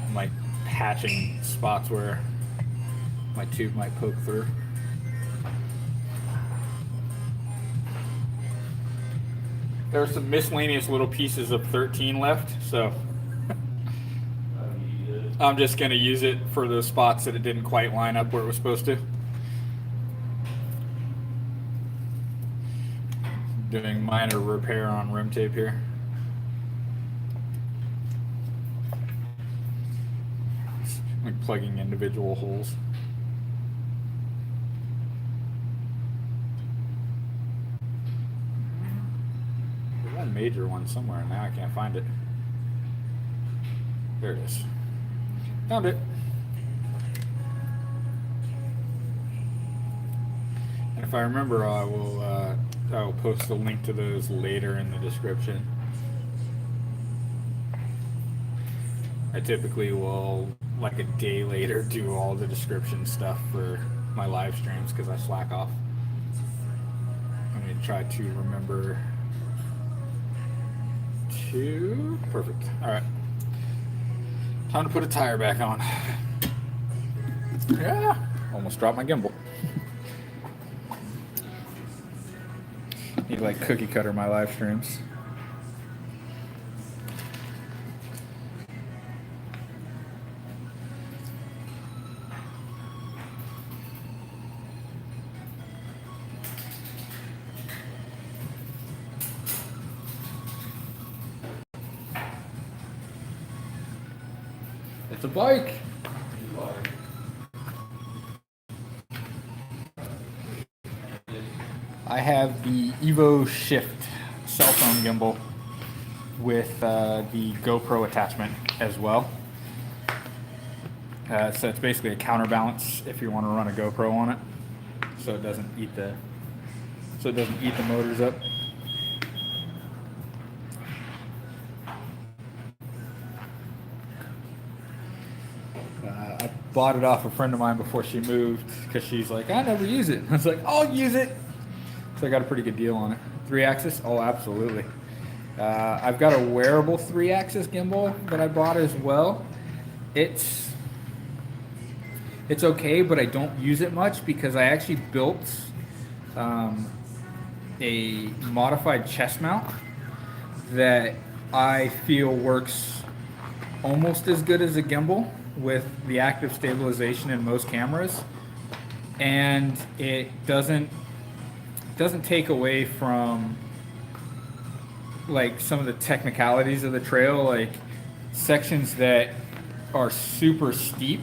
I'm like patching spots where my tube might poke through. There are some miscellaneous little pieces of 13 left, so I'm just going to use it for those spots that it didn't quite line up where it was supposed to. Doing minor repair on rim tape here. Like plugging individual holes. There's one major one somewhere, now I can't find it. There it is. Found it. And if I remember, I will post the link to those later in the description. I typically will, like a day later, do all the description stuff for my live streams because I slack off. I'm going to try to remember to... Perfect. All right. Time to put a tire back on. Yeah, almost dropped my gimbal. Need to like cookie cutter my live streams. It's a bike. I have the Evo Shift cell phone gimbal with the GoPro attachment as well. So it's basically a counterbalance if you want to run a GoPro on it, so it doesn't eat the motors up. I bought it off a friend of mine before she moved because she's like, I never use it. I was like, I'll use it. So I got a pretty good deal on it. 3-axis? Oh, absolutely. I've got a wearable 3-axis gimbal that I bought as well. It's okay, but I don't use it much because I actually built a modified chest mount that I feel works almost as good as a gimbal with the active stabilization in most cameras, and it doesn't take away from like some of the technicalities of the trail, like sections that are super steep.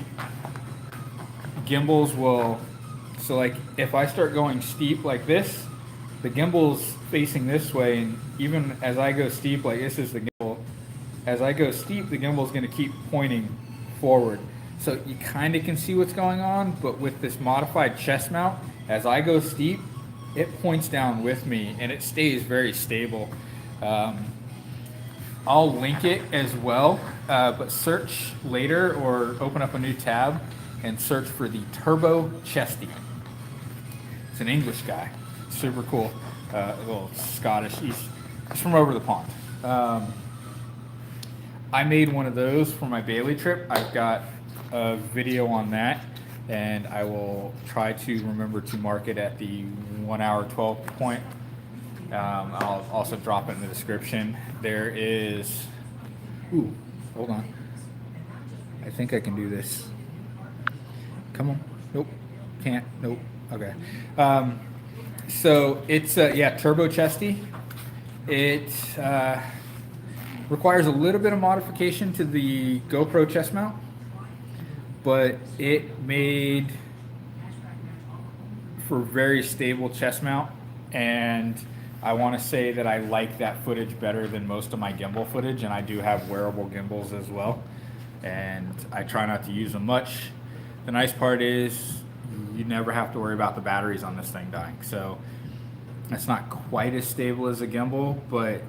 Gimbals will, so like if I start going steep like this, the gimbal's facing this way, and even as I go steep, like this is the gimbal, as I go steep, the gimbal is going to keep pointing forward. So you kind of can see what's going on, but with this modified chest mount, as I go steep, it points down with me and it stays very stable. I'll link it as well, but search later or open up a new tab and search for the Turbo Chesty. It's an English guy, super cool, a little Scottish. He's from over the pond. I made one of those for my Bailey trip. I've got a video on that, and I will try to remember to mark it at the 1 hour 12 point. I'll also drop it in the description. There is, ooh, hold on. I think I can do this. Come on. Nope. Can't. Nope. Okay. So it's, yeah, Turbo Chesty. It requires a little bit of modification to the GoPro chest mount, but it made for very stable chest mount, and I want to say that I like that footage better than most of my gimbal footage, and I do have wearable gimbals as well, and I try not to use them much. The nice part is you never have to worry about the batteries on this thing dying, so it's not quite as stable as a gimbal, but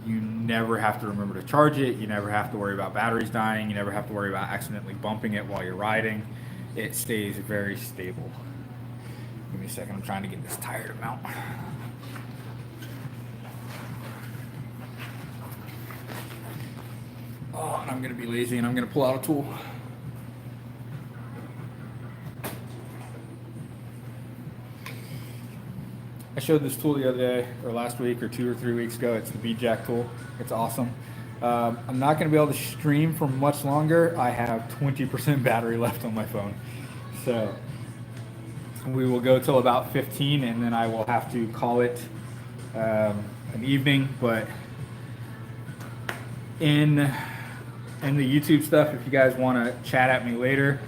you never have to remember to charge it, you never have to worry about batteries dying, you never have to worry about accidentally bumping it while you're riding. It stays very stable. Give me a second, I'm trying to get this tire to mount. Oh, and I'm gonna be lazy and I'm gonna pull out a tool. I showed this tool the other day, or last week, or 2 or 3 weeks ago. It's the B-Jack tool. It's awesome. I'm not gonna be able to stream for much longer. I have 20% battery left on my phone. So we will go till about 15 and then I will have to call it an evening, but in the YouTube stuff, if you guys want to chat at me later,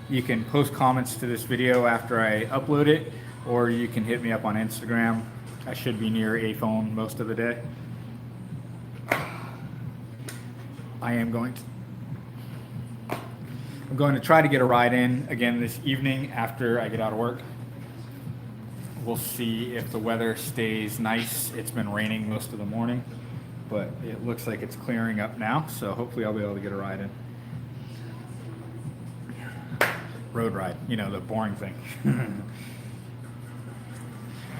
you can post comments to this video after I upload it, or you can hit me up on Instagram. I should be near a phone most of the day. I'm going to try to get a ride in again this evening after I get out of work. We'll see if the weather stays nice. It's been raining most of the morning, but it looks like it's clearing up now, so hopefully I'll be able to get a ride in. Road ride, you know, the boring thing.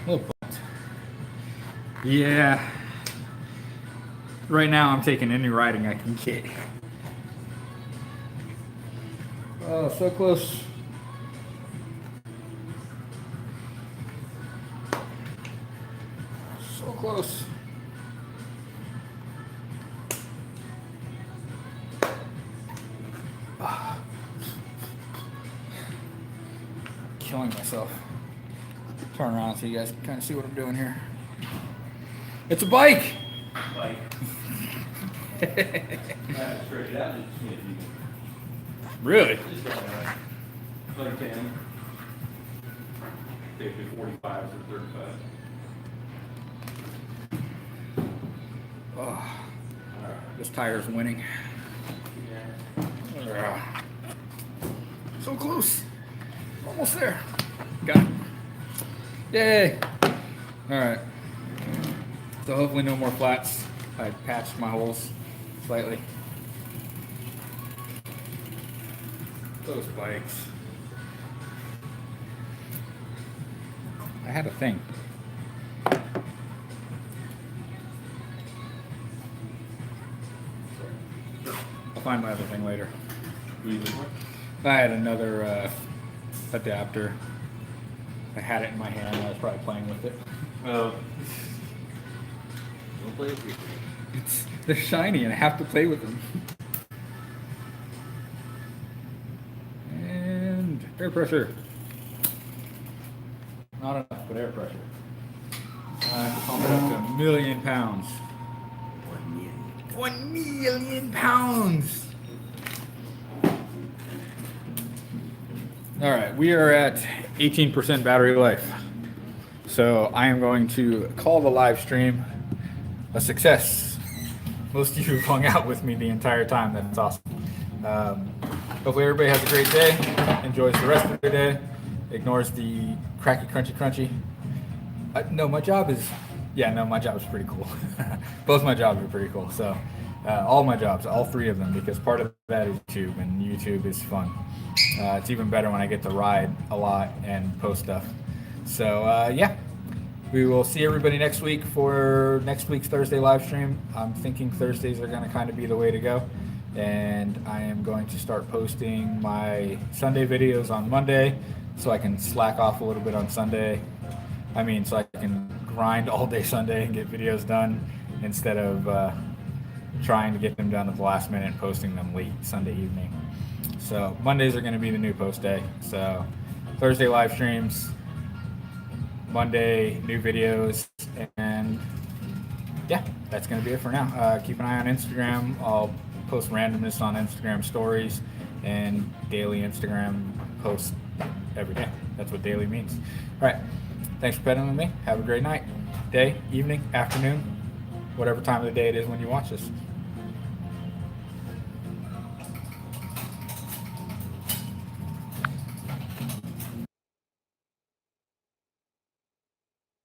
A little bumped. Yeah. Right now I'm taking any riding I can get. Oh, so close. So close. Killing myself. Turn around so you guys can kind of see what I'm doing here. It's a bike! Like, stretch it out and just see if you can. Really? Just like 10. Take the 45s or 35s. Oh, this tire's winning. So close. Almost there. Got it. Yay. Alright. So hopefully no more flats. I patched my holes slightly. Those bikes. I had a thing. I'll find my other thing later. I had another adapter. I had it in my hand. I was probably playing with it. Well, don't play with it. They're shiny and I have to play with them. And air pressure. Not enough, but air pressure. I'm pumping up to 1 million pounds. 1 million pounds! Alright, we are at 18% battery life. So I am going to call the live stream a success. most of you have hung out with me the entire time. That's awesome. Hopefully everybody has a great day, enjoys the rest of their day, ignores the cracky, crunchy. No, my job is pretty cool. Both my jobs are pretty cool. So all my jobs, all three of them, because part of that is YouTube, and YouTube is fun. It's even better when I get to ride a lot and post stuff. So yeah, we will see everybody next week for next week's Thursday live stream. I'm thinking Thursdays are going to kind of be the way to go. And I am going to start posting my Sunday videos on Monday so I can slack off a little bit on Sunday. So I can grind all day Sunday and get videos done instead of trying to get them done at the last minute and posting them late Sunday evening. So Mondays are going to be the new post day. So Thursday live streams, Monday new videos, and yeah, that's going to be it for now. Keep an eye on Instagram. I'll post randomness on Instagram stories and daily Instagram posts every day. That's what daily means. All right. Thanks for petting with me. Have a great night, day, evening, afternoon, whatever time of the day it is when you watch this.